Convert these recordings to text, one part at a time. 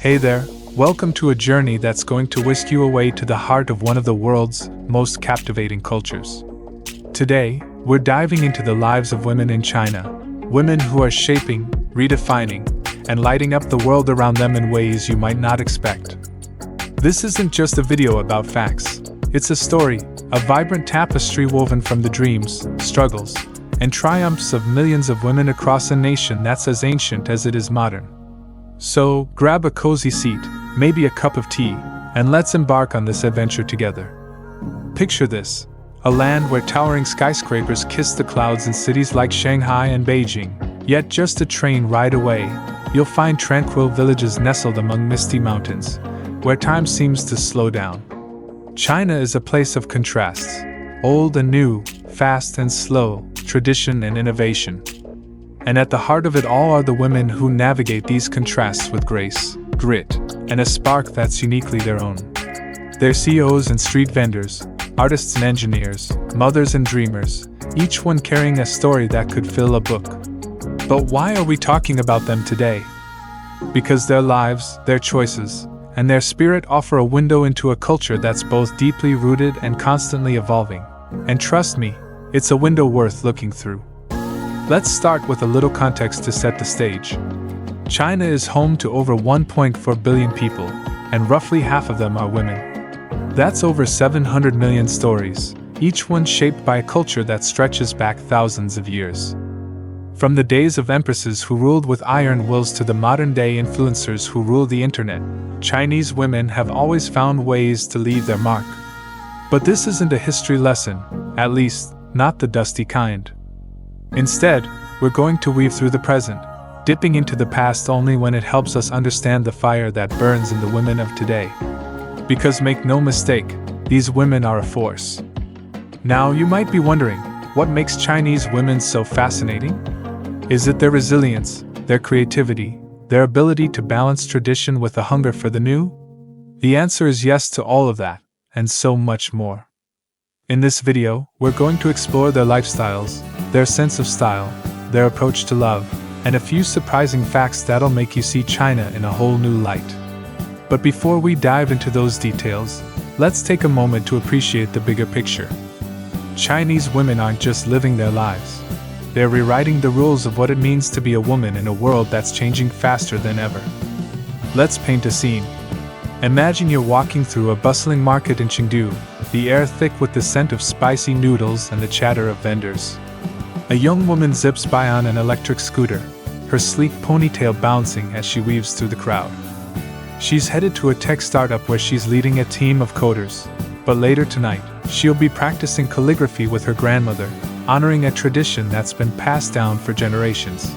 Hey there, welcome to a journey that's going to whisk you away to the heart of one of the world's most captivating cultures. Today, we're diving into the lives of women in China, women who are shaping, redefining, and lighting up the world around them in ways you might not expect. This isn't just a video about facts, it's a story, a vibrant tapestry woven from the dreams, struggles, and triumphs of millions of women across a nation that's as ancient as it is modern. So, grab a cozy seat, maybe a cup of tea, and let's embark on this adventure together. Picture this: a land where towering skyscrapers kiss the clouds in cities like Shanghai and Beijing, yet just a train ride away, you'll find tranquil villages nestled among misty mountains, where time seems to slow down. China is a place of contrasts, old and new, fast and slow, tradition and innovation. And at the heart of it all are the women who navigate these contrasts with grace, grit, and a spark that's uniquely their own. They're CEOs and street vendors, artists and engineers, mothers and dreamers, each one carrying a story that could fill a book. But why are we talking about them today? Because their lives, their choices, and their spirit offer a window into a culture that's both deeply rooted and constantly evolving. And trust me, it's a window worth looking through. Let's start with a little context to set the stage. China is home to over 1.4 billion people, and roughly half of them are women. That's over 700 million stories, each one shaped by a culture that stretches back thousands of years. From the days of empresses who ruled with iron wills to the modern-day influencers who rule the internet, Chinese women have always found ways to leave their mark. But this isn't a history lesson, at least, not the dusty kind. Instead, we're going to weave through the present, dipping into the past only when it helps us understand the fire that burns in the women of today. Because make no mistake, these women are a force. Now you might be wondering, what makes Chinese women so fascinating? Is it their resilience, their creativity, their ability to balance tradition with a hunger for the new? The answer is yes to all of that, and so much more. In this video, we're going to explore their lifestyles, their sense of style, their approach to love, and a few surprising facts that'll make you see China in a whole new light. But before we dive into those details, let's take a moment to appreciate the bigger picture. Chinese women aren't just living their lives. They're rewriting the rules of what it means to be a woman in a world that's changing faster than ever. Let's paint a scene. Imagine you're walking through a bustling market in Chengdu, the air thick with the scent of spicy noodles and the chatter of vendors. A young woman zips by on an electric scooter, her sleek ponytail bouncing as she weaves through the crowd. She's headed to a tech startup where she's leading a team of coders, but later tonight, she'll be practicing calligraphy with her grandmother, honoring a tradition that's been passed down for generations.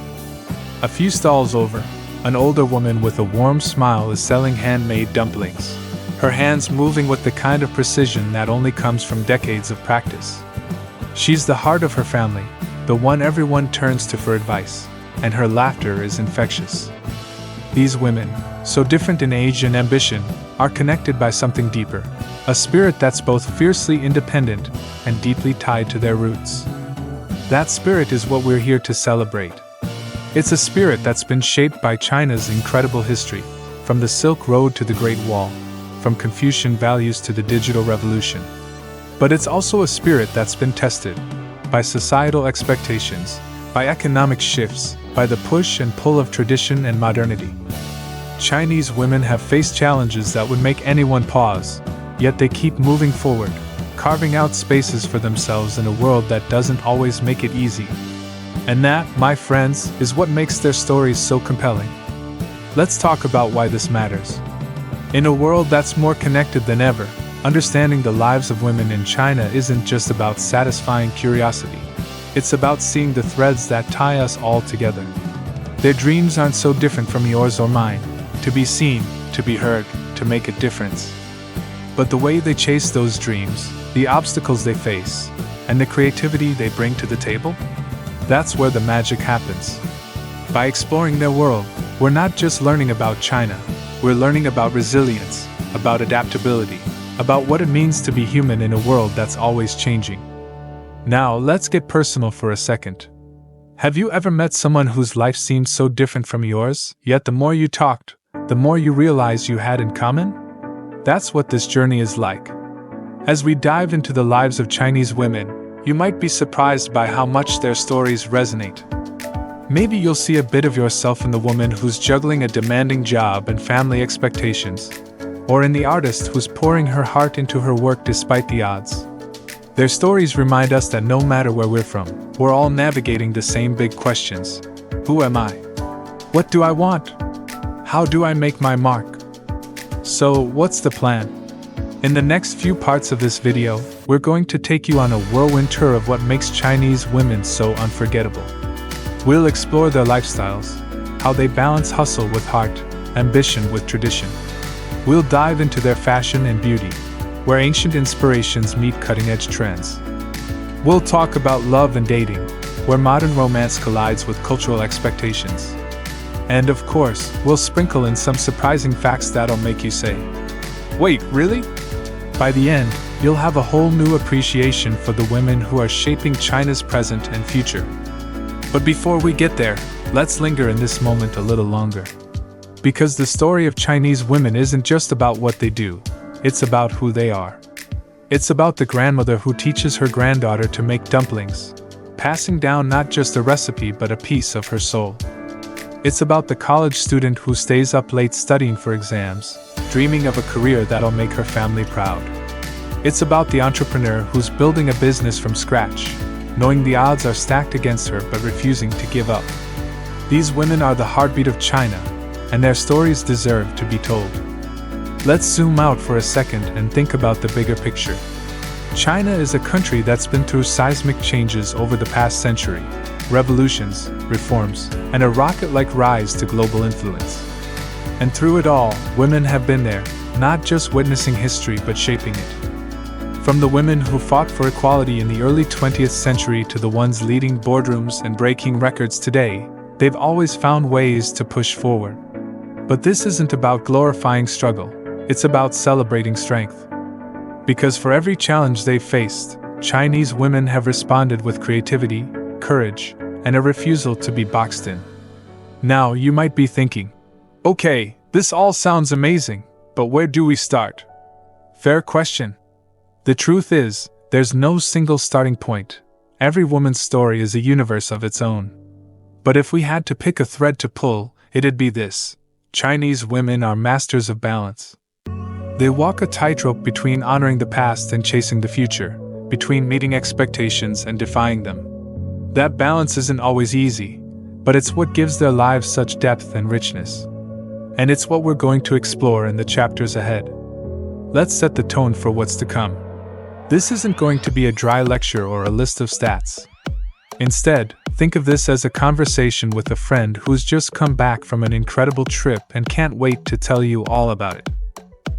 A few stalls over, an older woman with a warm smile is selling handmade dumplings, her hands moving with the kind of precision that only comes from decades of practice. She's the heart of her family, the one everyone turns to for advice, and her laughter is infectious. These women, so different in age and ambition, are connected by something deeper, a spirit that's both fiercely independent and deeply tied to their roots. That spirit is what we're here to celebrate. It's a spirit that's been shaped by China's incredible history, from the Silk Road to the Great Wall, from Confucian values to the digital revolution. But it's also a spirit that's been tested by societal expectations, by economic shifts, by the push and pull of tradition and modernity. Chinese women have faced challenges that would make anyone pause, yet they keep moving forward, carving out spaces for themselves in a world that doesn't always make it easy. And that, my friends, is what makes their stories so compelling. Let's talk about why this matters. In a world that's more connected than ever, understanding the lives of women in China isn't just about satisfying curiosity. It's about seeing the threads that tie us all together. Their dreams aren't so different from yours or mine. To be seen, to be heard, to make a difference. But the way they chase those dreams, the obstacles they face, and the creativity they bring to the table? That's where the magic happens. By exploring their world, we're not just learning about China, we're learning about resilience, about adaptability, about what it means to be human in a world that's always changing. Now, let's get personal for a second. Have you ever met someone whose life seemed so different from yours, yet the more you talked, the more you realize you had in common? That's what this journey is like. As we dive into the lives of Chinese women, you might be surprised by how much their stories resonate. Maybe you'll see a bit of yourself in the woman who's juggling a demanding job and family expectations, or in the artist who's pouring her heart into her work despite the odds. Their stories remind us that no matter where we're from, we're all navigating the same big questions. Who am I? What do I want? How do I make my mark? So, what's the plan? In the next few parts of this video, we're going to take you on a whirlwind tour of what makes Chinese women so unforgettable. We'll explore their lifestyles, how they balance hustle with heart, ambition with tradition. We'll dive into their fashion and beauty, where ancient inspirations meet cutting-edge trends. We'll talk about love and dating, where modern romance collides with cultural expectations. And of course, we'll sprinkle in some surprising facts that'll make you say, "Wait, really?" By the end, you'll have a whole new appreciation for the women who are shaping China's present and future. But before we get there, let's linger in this moment a little longer. Because the story of Chinese women isn't just about what they do, it's about who they are. It's about the grandmother who teaches her granddaughter to make dumplings, passing down not just a recipe but a piece of her soul. It's about the college student who stays up late studying for exams, dreaming of a career that'll make her family proud. It's about the entrepreneur who's building a business from scratch, knowing the odds are stacked against her but refusing to give up. These women are the heartbeat of China, and their stories deserve to be told. Let's zoom out for a second and think about the bigger picture. China is a country that's been through seismic changes over the past century, revolutions, reforms, and a rocket-like rise to global influence. And through it all, women have been there, not just witnessing history but shaping it. From the women who fought for equality in the early 20th century to the ones leading boardrooms and breaking records today, they've always found ways to push forward. But this isn't about glorifying struggle, it's about celebrating strength. Because for every challenge they've faced, Chinese women have responded with creativity, courage, and a refusal to be boxed in. Now you might be thinking, okay, this all sounds amazing, but where do we start? Fair question. The truth is, there's no single starting point. Every woman's story is a universe of its own. But if we had to pick a thread to pull, it'd be this: Chinese women are masters of balance. They walk a tightrope between honoring the past and chasing the future, between meeting expectations and defying them. That balance isn't always easy, but it's what gives their lives such depth and richness. And it's what we're going to explore in the chapters ahead. Let's set the tone for what's to come. This isn't going to be a dry lecture or a list of stats. Instead, think of this as a conversation with a friend who's just come back from an incredible trip and can't wait to tell you all about it.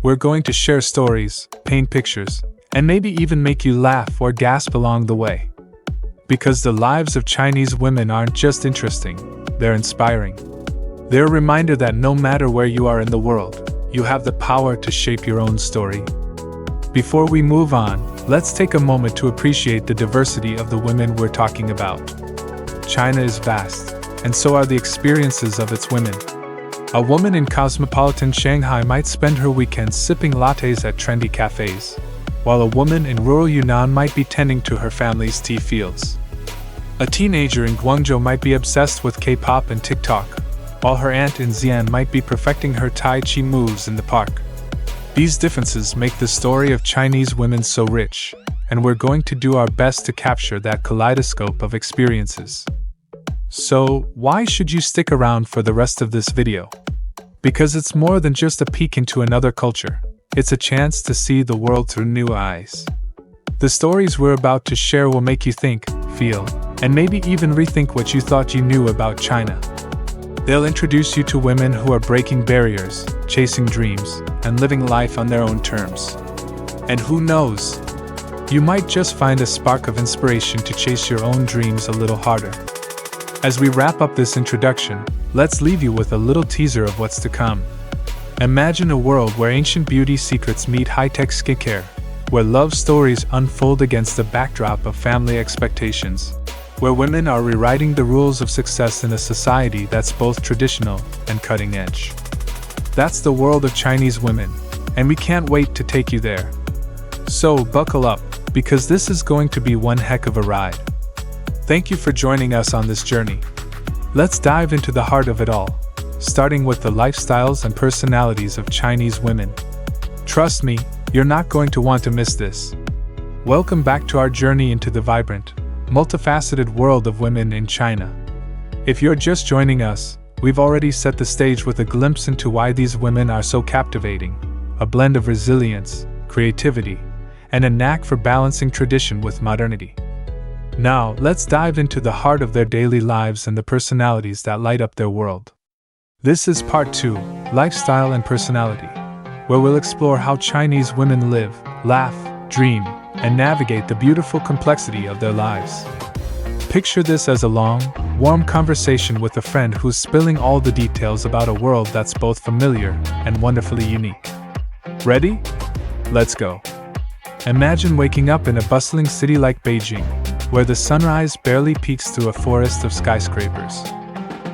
We're going to share stories, paint pictures, and maybe even make you laugh or gasp along the way. Because the lives of Chinese women aren't just interesting, they're inspiring. They're a reminder that no matter where you are in the world, you have the power to shape your own story. Before we move on, let's take a moment to appreciate the diversity of the women we're talking about. China is vast, and so are the experiences of its women. A woman in cosmopolitan Shanghai might spend her weekends sipping lattes at trendy cafes, while a woman in rural Yunnan might be tending to her family's tea fields. A teenager in Guangzhou might be obsessed with K-pop and TikTok, while her aunt in Xi'an might be perfecting her Tai Chi moves in the park. These differences make the story of Chinese women so rich, and we're going to do our best to capture that kaleidoscope of experiences. So, why should you stick around for the rest of this video? Because it's more than just a peek into another culture. It's a chance to see the world through new eyes. The stories we're about to share will make you think, feel, and maybe even rethink what you thought you knew about China. They'll introduce you to women who are breaking barriers, chasing dreams, and living life on their own terms. And who knows? You might just find a spark of inspiration to chase your own dreams a little harder. As we wrap up this introduction, let's leave you with a little teaser of what's to come. Imagine a world where ancient beauty secrets meet high-tech skincare, where love stories unfold against the backdrop of family expectations, where women are rewriting the rules of success in a society that's both traditional and cutting edge. That's the world of Chinese women, and we can't wait to take you there. So, buckle up, because this is going to be one heck of a ride. Thank you for joining us on this journey. Let's dive into the heart of it all, starting with the lifestyles and personalities of Chinese women. Trust me, you're not going to want to miss this. Welcome back to our journey into the vibrant, multifaceted world of women in China. If you're just joining us, we've already set the stage with a glimpse into why these women are so captivating, a blend of resilience, creativity, and a knack for balancing tradition with modernity. Now, let's dive into the heart of their daily lives and the personalities that light up their world. This is part 2, Lifestyle and Personality, where we'll explore how Chinese women live, laugh, dream, and navigate the beautiful complexity of their lives. Picture this as a long, warm conversation with a friend who's spilling all the details about a world that's both familiar and wonderfully unique. Ready? Let's go. Imagine waking up in a bustling city like Beijing, where the sunrise barely peeks through a forest of skyscrapers.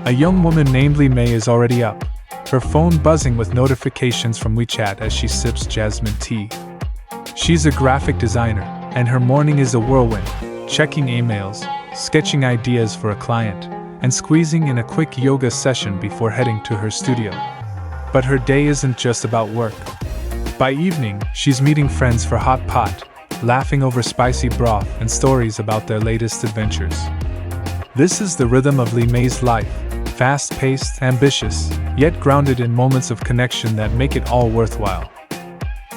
A young woman named Li Mei is already up, her phone buzzing with notifications from WeChat as she sips jasmine tea. She's a graphic designer, and her morning is a whirlwind, checking emails, sketching ideas for a client, and squeezing in a quick yoga session before heading to her studio. But her day isn't just about work. By evening, she's meeting friends for hot pot, laughing over spicy broth and stories about their latest adventures. This is the rhythm of Li Mei's life, fast-paced, ambitious, yet grounded in moments of connection that make it all worthwhile.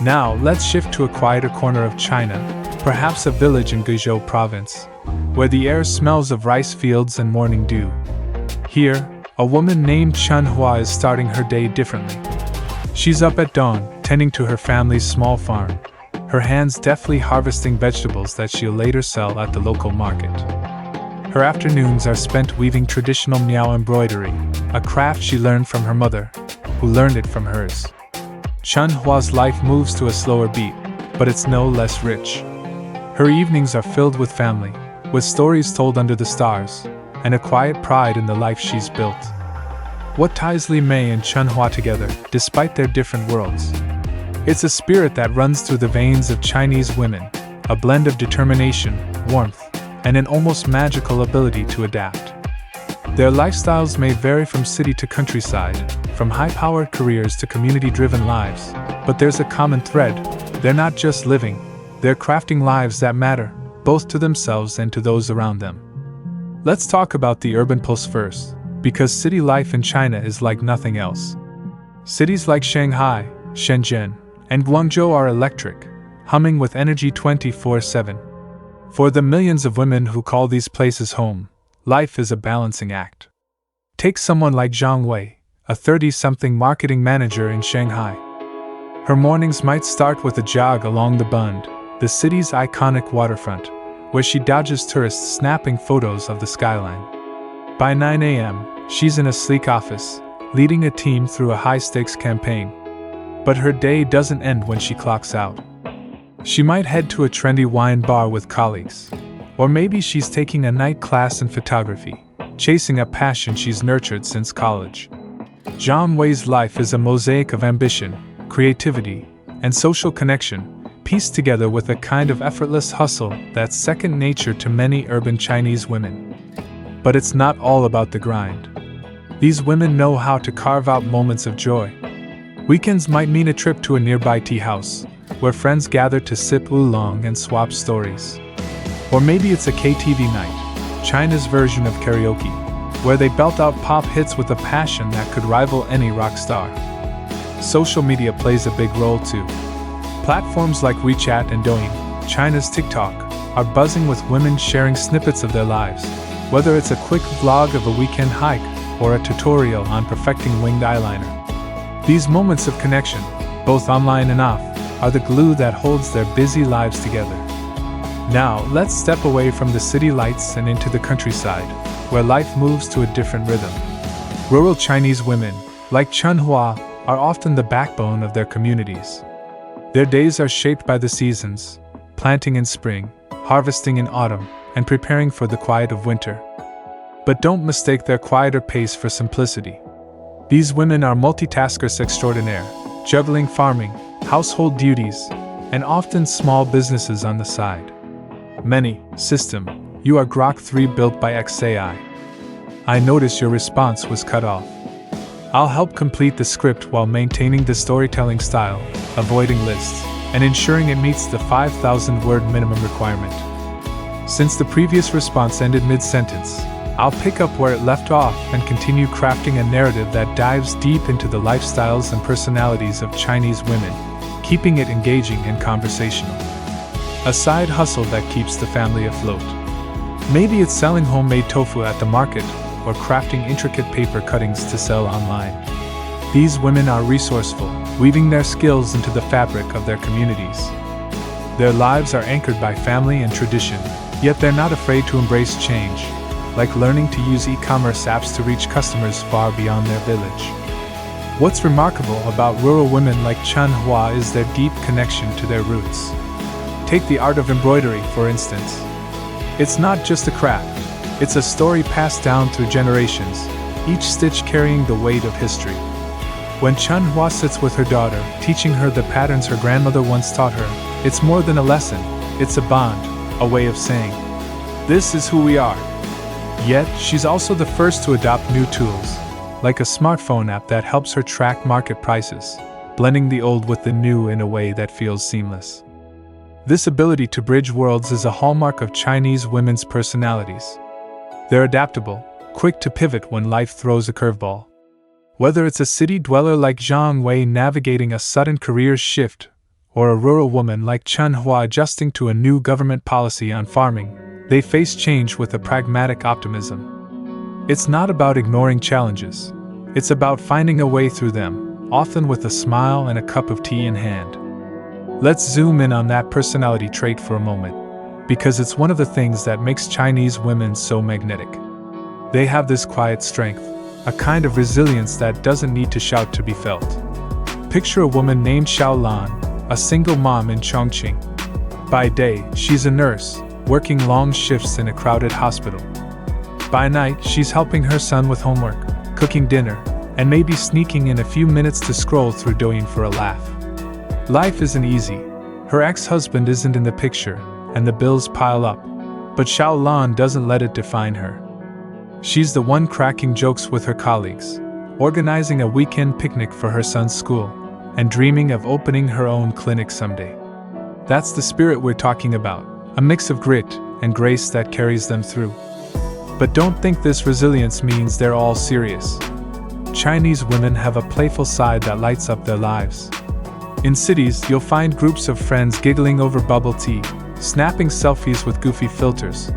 Now, let's shift to a quieter corner of China, perhaps a village in Guizhou province, where the air smells of rice fields and morning dew. Here, a woman named Chen Hua is starting her day differently. She's up at dawn, tending to her family's small farm, her hands deftly harvesting vegetables that she'll later sell at the local market. Her afternoons are spent weaving traditional Miao embroidery, a craft she learned from her mother, who learned it from hers. Chen Hua's life moves to a slower beat, but it's no less rich. Her evenings are filled with family, with stories told under the stars, and a quiet pride in the life she's built. What ties Li Mei and Chen Hua together, despite their different worlds? It's a spirit that runs through the veins of Chinese women, a blend of determination, warmth, and an almost magical ability to adapt. Their lifestyles may vary from city to countryside, from high-powered careers to community-driven lives, but there's a common thread: they're not just living, they're crafting lives that matter, both to themselves and to those around them. Let's talk about the urban pulse first, because city life in China is like nothing else. Cities like Shanghai, Shenzhen, and Guangzhou are electric, humming with energy 24/7. For the millions of women who call these places home, life is a balancing act. Take someone like Zhang Wei, a 30-something marketing manager in Shanghai. Her mornings might start with a jog along the Bund, the city's iconic waterfront, where she dodges tourists snapping photos of the skyline. By 9 a.m., she's in a sleek office, leading a team through a high-stakes campaign. But her day doesn't end when she clocks out. She might head to a trendy wine bar with colleagues, or maybe she's taking a night class in photography, chasing a passion she's nurtured since college. Zhang Wei's life is a mosaic of ambition, creativity, and social connection, pieced together with a kind of effortless hustle that's second nature to many urban Chinese women. But it's not all about the grind. These women know how to carve out moments of joy. Weekends might mean a trip to a nearby tea house, where friends gather to sip oolong and swap stories. Or maybe it's a KTV night, China's version of karaoke, where they belt out pop hits with a passion that could rival any rock star. Social media plays a big role too. Platforms like WeChat and Douyin, China's TikTok, are buzzing with women sharing snippets of their lives, whether it's a quick vlog of a weekend hike or a tutorial on perfecting winged eyeliner. These moments of connection, both online and off, are the glue that holds their busy lives together. Now, let's step away from the city lights and into the countryside, where life moves to a different rhythm. Rural Chinese women, like Chen Hua, are often the backbone of their communities. Their days are shaped by the seasons, planting in spring, harvesting in autumn, and preparing for the quiet of winter. But don't mistake their quieter pace for simplicity. These women are multitaskers extraordinaire, juggling farming, household duties, and often small businesses on the side. Many, system, you are Grok 3 built by XAI. I notice your response was cut off. I'll help complete the script while maintaining the storytelling style, avoiding lists, and ensuring it meets the 5,000-word minimum requirement. Since the previous response ended mid-sentence, I'll pick up where it left off and continue crafting a narrative that dives deep into the lifestyles and personalities of Chinese women, keeping it engaging and conversational. A side hustle that keeps the family afloat. Maybe it's selling homemade tofu at the market, or crafting intricate paper cuttings to sell online. These women are resourceful, weaving their skills into the fabric of their communities. Their lives are anchored by family and tradition, yet they're not afraid to embrace change, like learning to use e-commerce apps to reach customers far beyond their village. What's remarkable about rural women like Chen Hua is their deep connection to their roots. Take the art of embroidery, for instance. It's not just a craft, it's a story passed down through generations, each stitch carrying the weight of history. When Chen Hua sits with her daughter, teaching her the patterns her grandmother once taught her, it's more than a lesson, it's a bond, a way of saying, "This is who we are." Yet, she's also the first to adopt new tools, like a smartphone app that helps her track market prices, blending the old with the new in a way that feels seamless. This ability to bridge worlds is a hallmark of Chinese women's personalities. They're adaptable, quick to pivot when life throws a curveball. Whether it's a city dweller like Zhang Wei navigating a sudden career shift, or a rural woman like Chen Hua adjusting to a new government policy on farming, they face change with a pragmatic optimism. It's not about ignoring challenges. It's about finding a way through them, often with a smile and a cup of tea in hand. Let's zoom in on that personality trait for a moment, because it's one of the things that makes Chinese women so magnetic. They have this quiet strength, a kind of resilience that doesn't need to shout to be felt. Picture a woman named Xiao Lan, a single mom in Chongqing. By day, she's a nurse, working long shifts in a crowded hospital. By night, she's helping her son with homework, cooking dinner, and maybe sneaking in a few minutes to scroll through Douyin for a laugh. Life isn't easy. Her ex-husband isn't in the picture, and the bills pile up, but Xiao Lan doesn't let it define her. She's the one cracking jokes with her colleagues, organizing a weekend picnic for her son's school, and dreaming of opening her own clinic someday. That's the spirit we're talking about. A mix of grit and grace that carries them through. But don't think this resilience means they're all serious. Chinese women have a playful side that lights up their lives. In cities, you'll find groups of friends giggling over bubble tea, snapping selfies with goofy filters,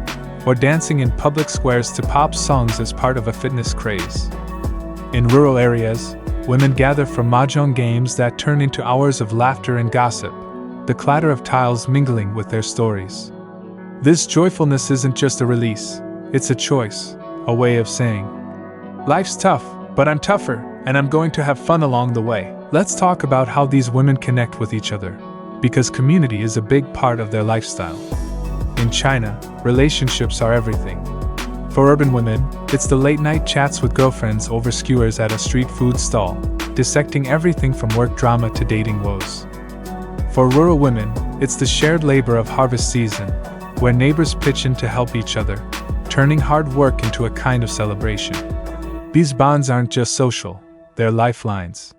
or dancing in public squares to pop songs as part of a fitness craze. In rural areas, women gather for mahjong games that turn into hours of laughter and gossip, the clatter of tiles mingling with their stories. This joyfulness isn't just a release, it's a choice, a way of saying, "Life's tough, but I'm tougher, and I'm going to have fun along the way." Let's talk about how these women connect with each other, because community is a big part of their lifestyle. In China, relationships are everything. For urban women, it's the late-night chats with girlfriends over skewers at a street food stall, dissecting everything from work drama to dating woes. For rural women, it's the shared labor of harvest season, where neighbors pitch in to help each other, turning hard work into a kind of celebration. These bonds aren't just social, they're lifelines.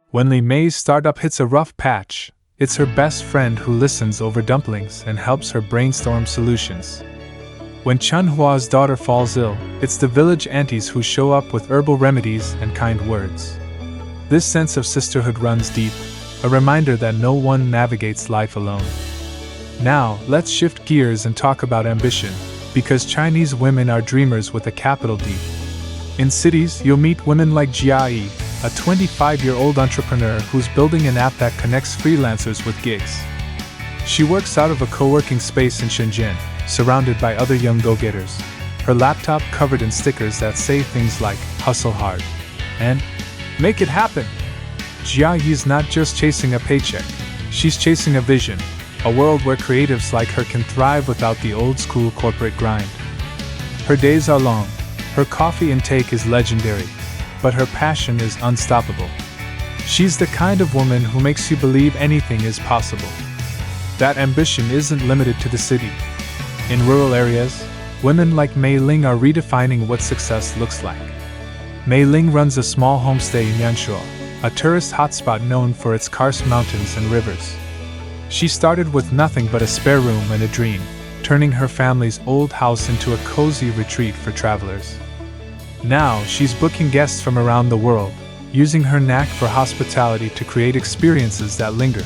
When Li Mei's startup hits a rough patch, it's her best friend who listens over dumplings and helps her brainstorm solutions. When Chen Hua's daughter falls ill, it's the village aunties who show up with herbal remedies and kind words. This sense of sisterhood runs deep, a reminder that no one navigates life alone. Now, let's shift gears and talk about ambition, because Chinese women are dreamers with a capital D. In cities, you'll meet women like Jia Yi, a 25-year-old entrepreneur who's building an app that connects freelancers with gigs. She works out of a co-working space in Shenzhen, surrounded by other young go-getters, her laptop covered in stickers that say things like, "Hustle hard," and "Make it happen." Jia Yi's not just chasing a paycheck, she's chasing a vision, a world where creatives like her can thrive without the old-school corporate grind. Her days are long, her coffee intake is legendary, but her passion is unstoppable. She's the kind of woman who makes you believe anything is possible. That ambition isn't limited to the city. In rural areas, women like Mei Ling are redefining what success looks like. Mei Ling runs a small homestay in Yanshuo, a tourist hotspot known for its karst mountains and rivers. She started with nothing but a spare room and a dream, turning her family's old house into a cozy retreat for travelers. Now she's booking guests from around the world, using her knack for hospitality to create experiences that linger.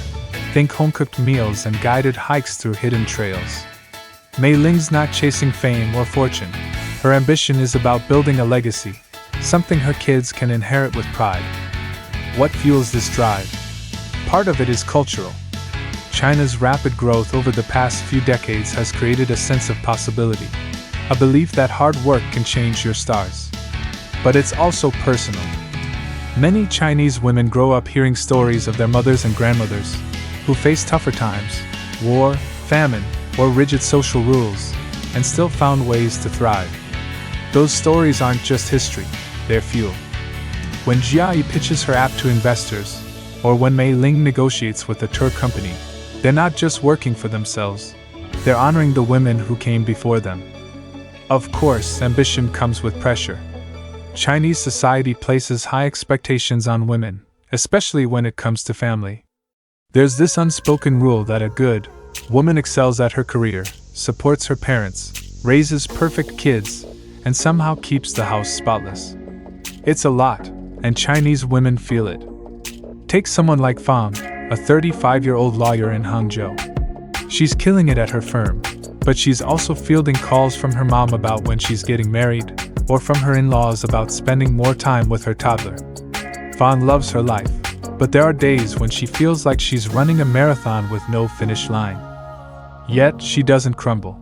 Think home-cooked meals and guided hikes through hidden trails. Mei Ling's not chasing fame or fortune. Her ambition is about building a legacy, something her kids can inherit with pride. What fuels this drive? Part of it is cultural. China's rapid growth over the past few decades has created a sense of possibility, a belief that hard work can change your stars. But it's also personal. Many Chinese women grow up hearing stories of their mothers and grandmothers who faced tougher times, war, famine, or rigid social rules, and still found ways to thrive. Those stories aren't just history, they're fuel. When Jia Yi pitches her app to investors, or when Mei Ling negotiates with a tour company, they're not just working for themselves, they're honoring the women who came before them. Of course, ambition comes with pressure. Chinese society places high expectations on women, especially when it comes to family. There's this unspoken rule that a good woman excels at her career, supports her parents, raises perfect kids, and somehow keeps the house spotless. It's a lot, and Chinese women feel it. Take someone like Fang, a 35-year-old lawyer in Hangzhou. She's killing it at her firm, but she's also fielding calls from her mom about when she's getting married, or from her in-laws about spending more time with her toddler. Fang loves her life, but there are days when she feels like she's running a marathon with no finish line. Yet, she doesn't crumble.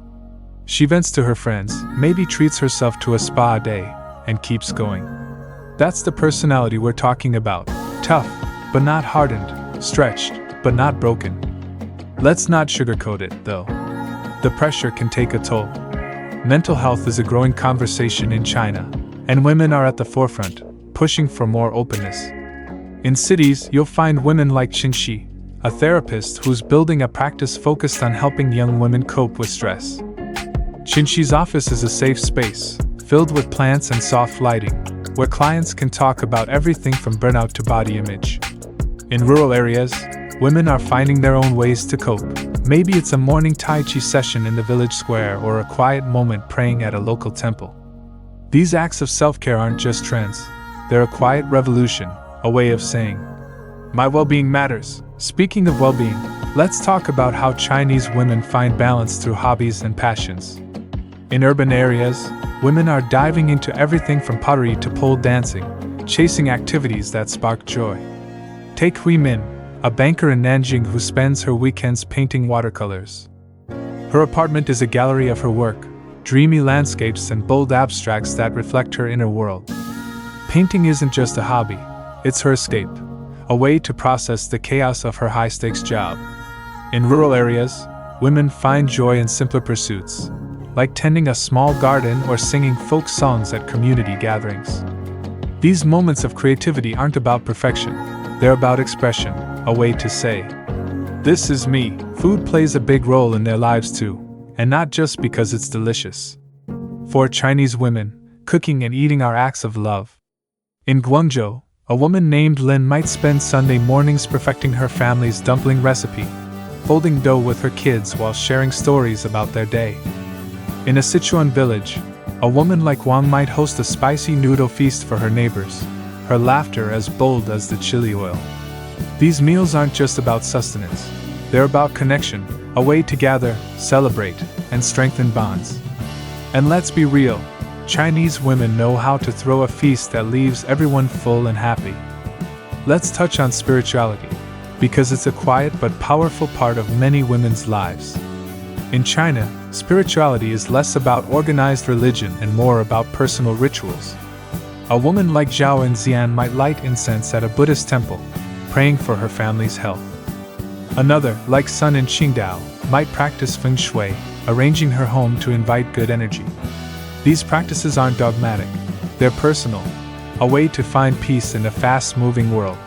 She vents to her friends, maybe treats herself to a spa day, and keeps going. That's the personality we're talking about. Tough, but not hardened, stretched, but not broken. Let's not sugarcoat it, though. The pressure can take a toll. Mental health is a growing conversation in China, and women are at the forefront, pushing for more openness. In cities, you'll find women like Qin Shi, a therapist who's building a practice focused on helping young women cope with stress. Qin Shi's office is a safe space, filled with plants and soft lighting, where clients can talk about everything from burnout to body image. In rural areas, women are finding their own ways to cope. Maybe it's a morning Tai Chi session in the village square or a quiet moment praying at a local temple. These acts of self-care aren't just trends, they're a quiet revolution, a way of saying, my well-being matters. Speaking of well-being, let's talk about how Chinese women find balance through hobbies and passions. In urban areas, women are diving into everything from pottery to pole dancing, chasing activities that spark joy. Take Hui Min, a banker in Nanjing who spends her weekends painting watercolors. Her apartment is a gallery of her work, dreamy landscapes and bold abstracts that reflect her inner world. Painting isn't just a hobby, it's her escape, a way to process the chaos of her high-stakes job. In rural areas, women find joy in simpler pursuits, like tending a small garden or singing folk songs at community gatherings. These moments of creativity aren't about perfection, they're about expression, a way to say, this is me. Food plays a big role in their lives too, and not just because it's delicious. For Chinese women, cooking and eating are acts of love. In Guangzhou, a woman named Lin might spend Sunday mornings perfecting her family's dumpling recipe, folding dough with her kids while sharing stories about their day. In a Sichuan village, a woman like Wang might host a spicy noodle feast for her neighbors, her laughter as bold as the chili oil. These meals aren't just about sustenance, they're about connection, a way to gather, celebrate, and strengthen bonds. And let's be real, Chinese women know how to throw a feast that leaves everyone full and happy. Let's touch on spirituality, because it's a quiet but powerful part of many women's lives. In China, spirituality is less about organized religion and more about personal rituals. A woman like Zhao Enzian might light incense at a Buddhist temple, praying for her family's health. Another, like Sun in Qingdao, might practice feng shui, arranging her home to invite good energy. These practices aren't dogmatic, they're personal, a way to find peace in a fast-moving world.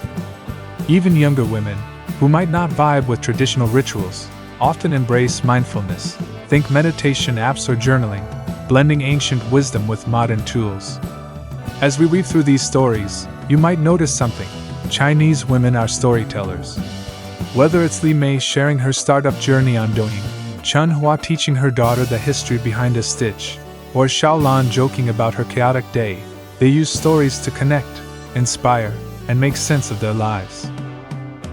Even younger women, who might not vibe with traditional rituals, often embrace mindfulness, think meditation apps or journaling, blending ancient wisdom with modern tools. As we weave through these stories, you might notice something. Chinese women are storytellers. Whether it's Li Mei sharing her startup journey on Douyin, Chen Hua teaching her daughter the history behind a stitch, or Xiaolan joking about her chaotic day, they use stories to connect, inspire, and make sense of their lives.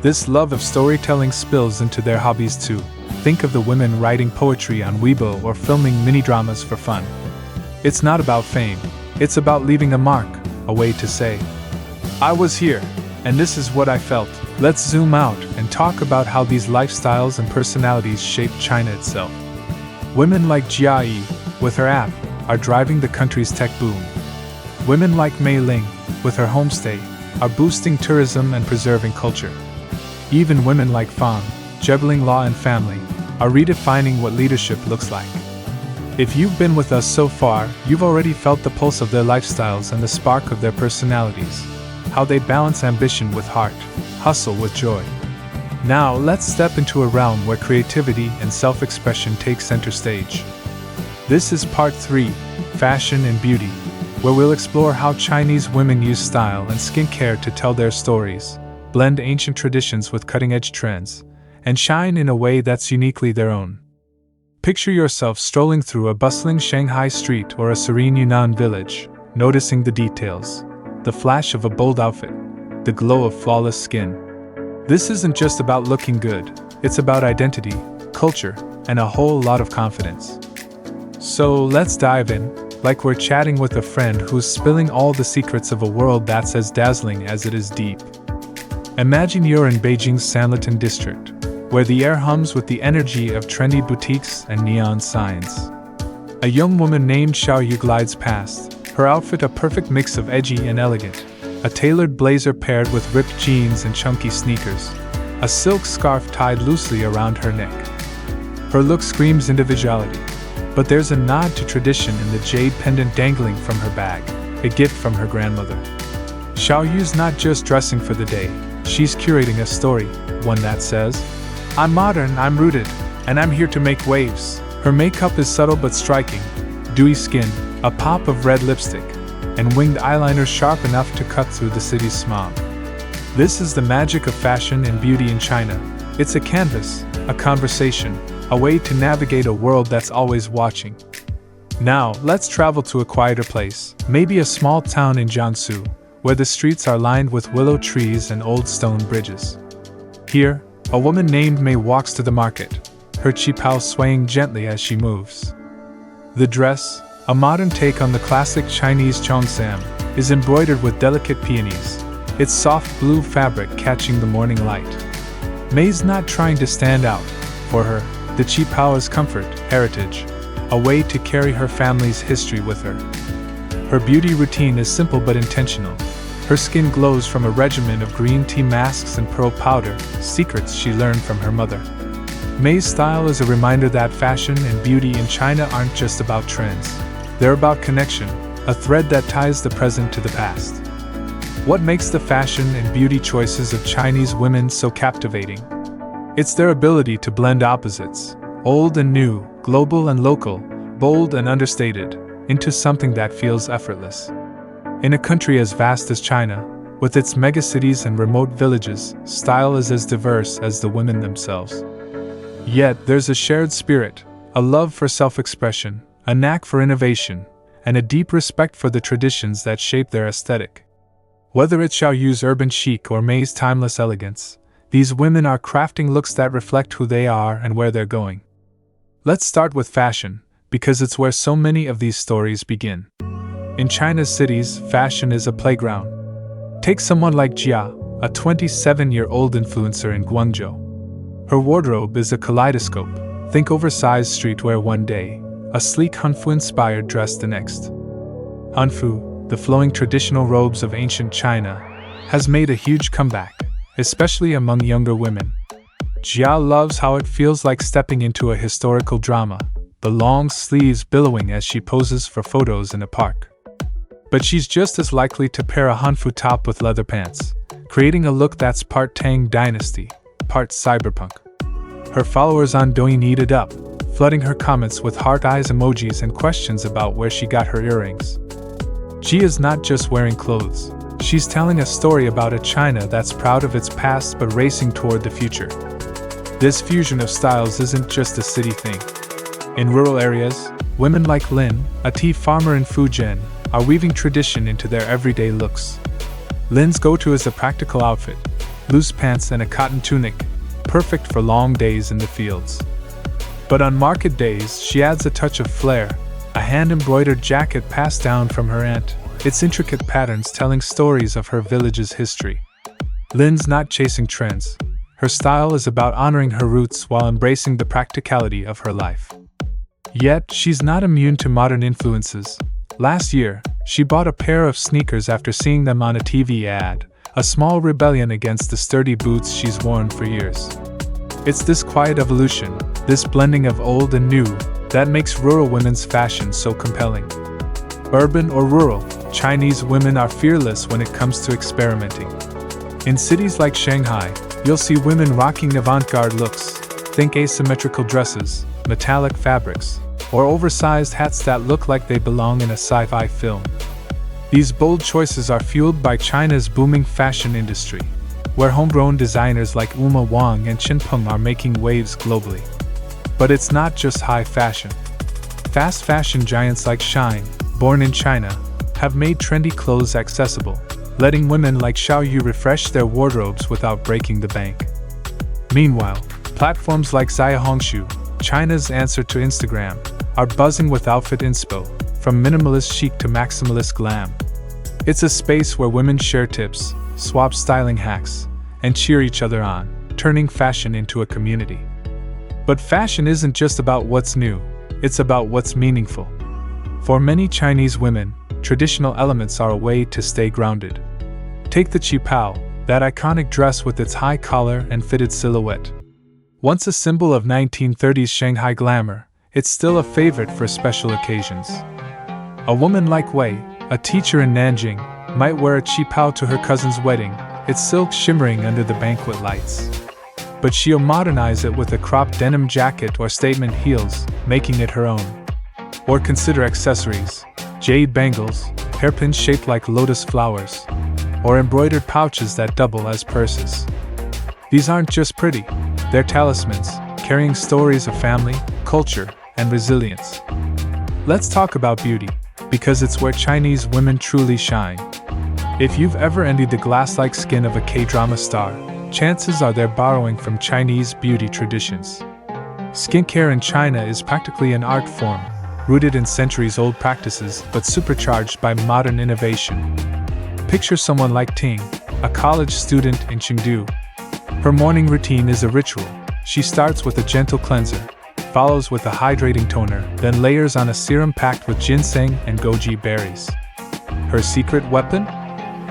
This love of storytelling spills into their hobbies too. Think of the women writing poetry on Weibo or filming mini-dramas for fun. It's not about fame, it's about leaving a mark, a way to say, I was here, and this is what I felt. Let's zoom out and talk about how these lifestyles and personalities shaped China itself. Women like Jia Yi, with her app, are driving the country's tech boom. Women like Mei Ling, with her homestay, are boosting tourism and preserving culture. Even women like Fang, juggling law and family, are redefining what leadership looks like. If you've been with us so far, you've already felt the pulse of their lifestyles and the spark of their personalities, how they balance ambition with heart, hustle with joy. Now let's step into a realm where creativity and self-expression take center stage. This is part 3, Fashion and Beauty, where we'll explore how Chinese women use style and skincare to tell their stories, blend ancient traditions with cutting-edge trends, and shine in a way that's uniquely their own. Picture yourself strolling through a bustling Shanghai street or a serene Yunnan village, noticing the details, the flash of a bold outfit, the glow of flawless skin. This isn't just about looking good, it's about identity, culture, and a whole lot of confidence. So let's dive in, like we're chatting with a friend who's spilling all the secrets of a world that's as dazzling as it is deep. Imagine you're in Beijing's Sanlitun district, where the air hums with the energy of trendy boutiques and neon signs. A young woman named Xiao Yu glides past, her outfit a perfect mix of edgy and elegant, a tailored blazer paired with ripped jeans and chunky sneakers, a silk scarf tied loosely around her neck. Her look screams individuality, but there's a nod to tradition in the jade pendant dangling from her bag, a gift from her grandmother. Xiao Yu's not just dressing for the day, she's curating a story, one that says, I'm modern, I'm rooted, and I'm here to make waves. Her makeup is subtle but striking, dewy skin, a pop of red lipstick, and winged eyeliner sharp enough to cut through the city's smog. This is the magic of fashion and beauty in China. It's a canvas, a conversation, a way to navigate a world that's always watching. Now, let's travel to a quieter place, maybe a small town in Jiangsu, where the streets are lined with willow trees and old stone bridges. Here, a woman named Mei walks to the market, her qipao swaying gently as she moves. The dress, a modern take on the classic Chinese cheongsam, is embroidered with delicate peonies, its soft blue fabric catching the morning light. Mei's not trying to stand out. For her, the qipao is comfort, heritage, a way to carry her family's history with her. Her beauty routine is simple but intentional. Her skin glows from a regimen of green tea masks and pearl powder, secrets she learned from her mother. Mei's style is a reminder that fashion and beauty in China aren't just about trends. They're about connection, a thread that ties the present to the past. What makes the fashion and beauty choices of Chinese women so captivating? It's their ability to blend opposites, old and new, global and local, bold and understated, into something that feels effortless. In a country as vast as China, with its megacities and remote villages, style is as diverse as the women themselves. Yet there's a shared spirit, a love for self-expression, a knack for innovation, and a deep respect for the traditions that shape their aesthetic. Whether it's Xiao Yu's urban chic or Mei's timeless elegance, these women are crafting looks that reflect who they are and where they're going. Let's start with fashion, because it's where so many of these stories begin. In China's cities, fashion is a playground. Take someone like Jia, a 27-year-old influencer in Guangzhou. Her wardrobe is a kaleidoscope. Think oversized streetwear one day, a sleek Hanfu-inspired dress the next. Hanfu, the flowing traditional robes of ancient China, has made a huge comeback, especially among younger women. Jia loves how it feels like stepping into a historical drama, the long sleeves billowing as she poses for photos in a park. But she's just as likely to pair a hanfu top with leather pants, creating a look that's part Tang Dynasty, part cyberpunk. Her followers on Douyin eat it up, flooding her comments with heart eyes emojis and questions about where she got her earrings. She is not just wearing clothes, she's telling a story about a China that's proud of its past but racing toward the future. This fusion of styles isn't just a city thing. In rural areas, women like Lin, a tea farmer in Fujian, are weaving tradition into their everyday looks. Lin's go-to is a practical outfit, loose pants and a cotton tunic, perfect for long days in the fields. But on market days, she adds a touch of flair, a hand-embroidered jacket passed down from her aunt, its intricate patterns telling stories of her village's history. Lin's not chasing trends. Her style is about honoring her roots while embracing the practicality of her life. Yet, she's not immune to modern influences. Last year, she bought a pair of sneakers after seeing them on a TV ad, a small rebellion against the sturdy boots she's worn for years. It's this quiet evolution, this blending of old and new, that makes rural women's fashion so compelling. Urban or rural, Chinese women are fearless when it comes to experimenting. In cities like Shanghai, you'll see women rocking avant-garde looks, think asymmetrical dresses, metallic fabrics, or oversized hats that look like they belong in a sci-fi film. These bold choices are fueled by China's booming fashion industry, where homegrown designers like Uma Wang and Qin Peng are making waves globally. But it's not just high fashion. Fast fashion giants like Shein, born in China, have made trendy clothes accessible, letting women like Xiao Yu refresh their wardrobes without breaking the bank. Meanwhile, platforms like Xiaohongshu, China's answer to Instagram, are buzzing with outfit inspo, from minimalist chic to maximalist glam. It's a space where women share tips, swap styling hacks, and cheer each other on, turning fashion into a community. But fashion isn't just about what's new, it's about what's meaningful. For many Chinese women, traditional elements are a way to stay grounded. Take the qipao, that iconic dress with its high collar and fitted silhouette. Once a symbol of 1930s Shanghai glamour, it's still a favorite for special occasions. A woman like Wei, a teacher in Nanjing, might wear a qipao to her cousin's wedding, its silk shimmering under the banquet lights. But she'll modernize it with a cropped denim jacket or statement heels, making it her own. Or consider accessories: jade bangles, hairpins shaped like lotus flowers, or embroidered pouches that double as purses. These aren't just pretty, they're talismans, carrying stories of family, culture, and resilience. Let's talk about beauty, because it's where Chinese women truly shine. If you've ever envied the glass-like skin of a K-drama star, chances are they're borrowing from Chinese beauty traditions. Skincare in China is practically an art form, rooted in centuries-old practices but supercharged by modern innovation. Picture someone like Ting, a college student in Chengdu. Her morning routine is a ritual. She starts with a gentle cleanser, follows with a hydrating toner, then layers on a serum packed with ginseng and goji berries. Her secret weapon?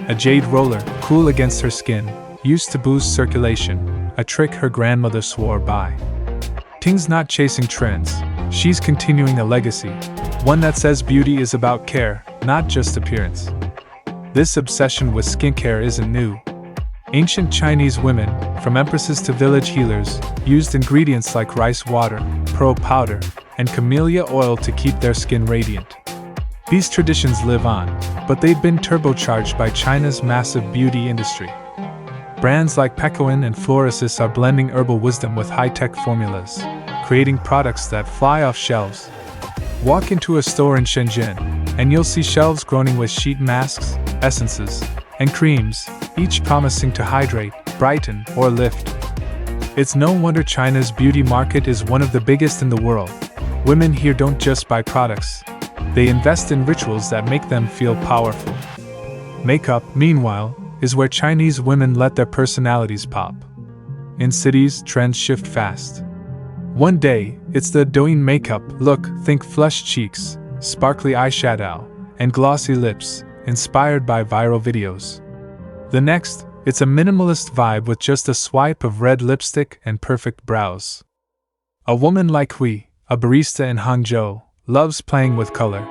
A jade roller, cool against her skin, used to boost circulation, a trick her grandmother swore by. Ting's not chasing trends, she's continuing a legacy, one that says beauty is about care, not just appearance. This obsession with skincare isn't new. Ancient Chinese women, from empresses to village healers, used ingredients like rice water, pearl powder, and camellia oil to keep their skin radiant. These traditions live on, but they've been turbocharged by China's massive beauty industry. Brands like Pecoin and Florasis are blending herbal wisdom with high-tech formulas, creating products that fly off shelves. Walk into a store in Shenzhen, and you'll see shelves groaning with sheet masks, essences, and creams, each promising to hydrate, brighten, or lift. It's no wonder China's beauty market is one of the biggest in the world. Women here don't just buy products, they invest in rituals that make them feel powerful. Makeup, meanwhile, is where Chinese women let their personalities pop. In cities, trends shift fast. One day, it's the Douyin makeup look, think flushed cheeks, sparkly eyeshadow, and glossy lips, inspired by viral videos. The next, it's a minimalist vibe with just a swipe of red lipstick and perfect brows. A woman like Hui, a barista in Hangzhou, loves playing with color.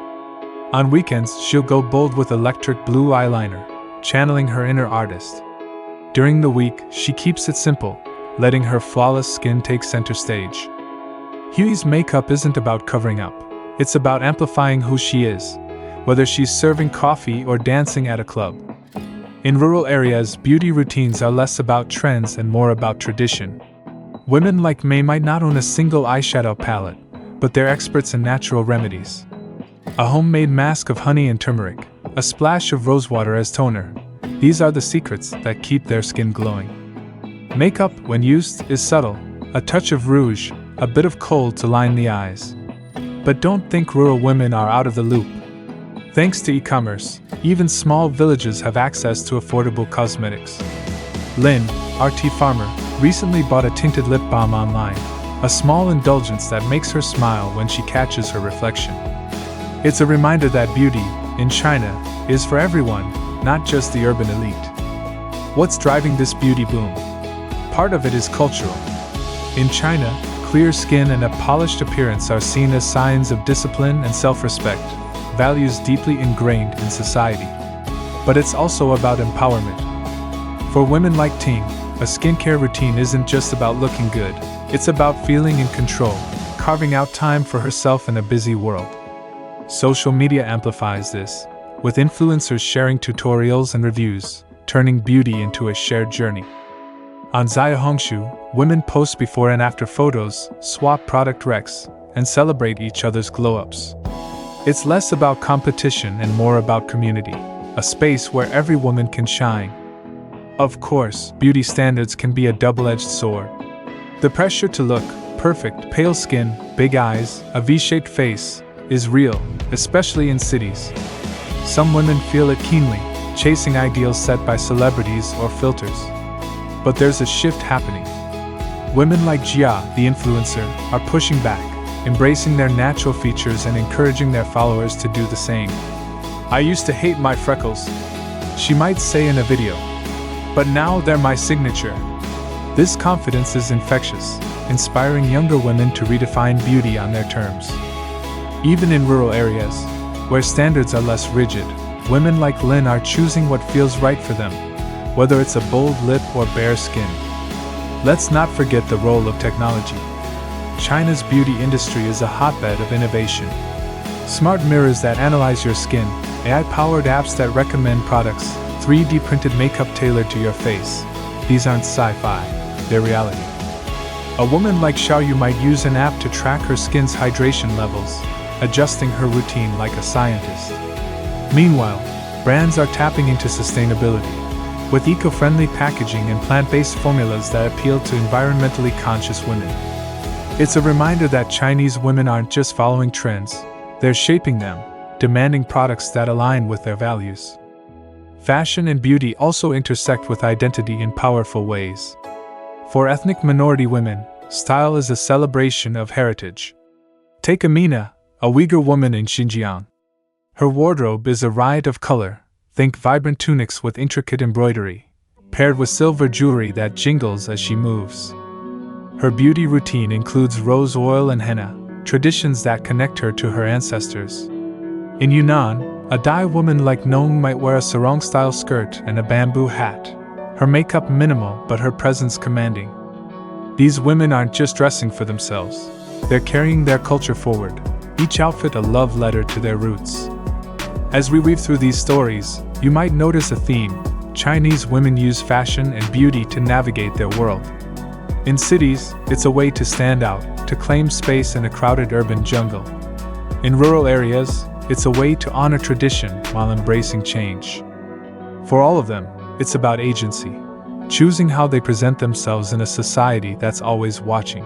On weekends, she'll go bold with electric blue eyeliner, channeling her inner artist. During the week, she keeps it simple, letting her flawless skin take center stage. Huey's makeup isn't about covering up, it's about amplifying who she is, whether she's serving coffee or dancing at a club. In rural areas, beauty routines are less about trends and more about tradition. Women like May might not own a single eyeshadow palette, but they're experts in natural remedies. A homemade mask of honey and turmeric, a splash of rosewater as toner. These are the secrets that keep their skin glowing. Makeup, when used, is subtle, a touch of rouge, a bit of kohl to line the eyes. But don't think rural women are out of the loop. Thanks to e-commerce, even small villages have access to affordable cosmetics. Lynn, our tea farmer, recently bought a tinted lip balm online, a small indulgence that makes her smile when she catches her reflection. It's a reminder that beauty, in China, is for everyone, not just the urban elite. What's driving this beauty boom? Part of it is cultural. In China, clear skin and a polished appearance are seen as signs of discipline and self-respect, values deeply ingrained in society. But it's also about empowerment. For women like Ting, a skincare routine isn't just about looking good, it's about feeling in control, carving out time for herself in a busy world. Social media amplifies this, with influencers sharing tutorials and reviews, turning beauty into a shared journey. On Xiaohongshu, women post before and after photos, swap product recs, and celebrate each other's glow-ups. It's less about competition and more about community, a space where every woman can shine. Of course, beauty standards can be a double-edged sword. The pressure to look perfect, pale skin, big eyes, a V-shaped face, is real, especially in cities. Some women feel it keenly, chasing ideals set by celebrities or filters. But there's a shift happening. Women like Jia, the influencer, are pushing back, embracing their natural features and encouraging their followers to do the same. "I used to hate my freckles," she might say in a video, "but now they're my signature." This confidence is infectious, inspiring younger women to redefine beauty on their terms. Even in rural areas, where standards are less rigid, women like Lynn are choosing what feels right for them, whether it's a bold lip or bare skin. Let's not forget the role of technology. China's beauty industry is a hotbed of innovation. Smart mirrors that analyze your skin, AI-powered apps that recommend products, 3D printed makeup tailored to your face. These aren't sci-fi, they're reality. A woman like Xiaoyu might use an app to track her skin's hydration levels, adjusting her routine like a scientist. Meanwhile, brands are tapping into sustainability, with eco-friendly packaging and plant-based formulas that appeal to environmentally conscious women. It's a reminder that Chinese women aren't just following trends, they're shaping them, demanding products that align with their values. Fashion and beauty also intersect with identity in powerful ways. For ethnic minority women, style is a celebration of heritage. Take Amina, a Uyghur woman in Xinjiang. Her wardrobe is a riot of color, think vibrant tunics with intricate embroidery, paired with silver jewelry that jingles as she moves. Her beauty routine includes rose oil and henna, traditions that connect her to her ancestors. In Yunnan, a Dai woman like Nong might wear a sarong-style skirt and a bamboo hat, her makeup minimal but her presence commanding. These women aren't just dressing for themselves, they're carrying their culture forward, each outfit a love letter to their roots. As we weave through these stories, you might notice a theme: Chinese women use fashion and beauty to navigate their world. In cities, it's a way to stand out, to claim space in a crowded urban jungle. In rural areas, it's a way to honor tradition while embracing change. For all of them, it's about agency, choosing how they present themselves in a society that's always watching.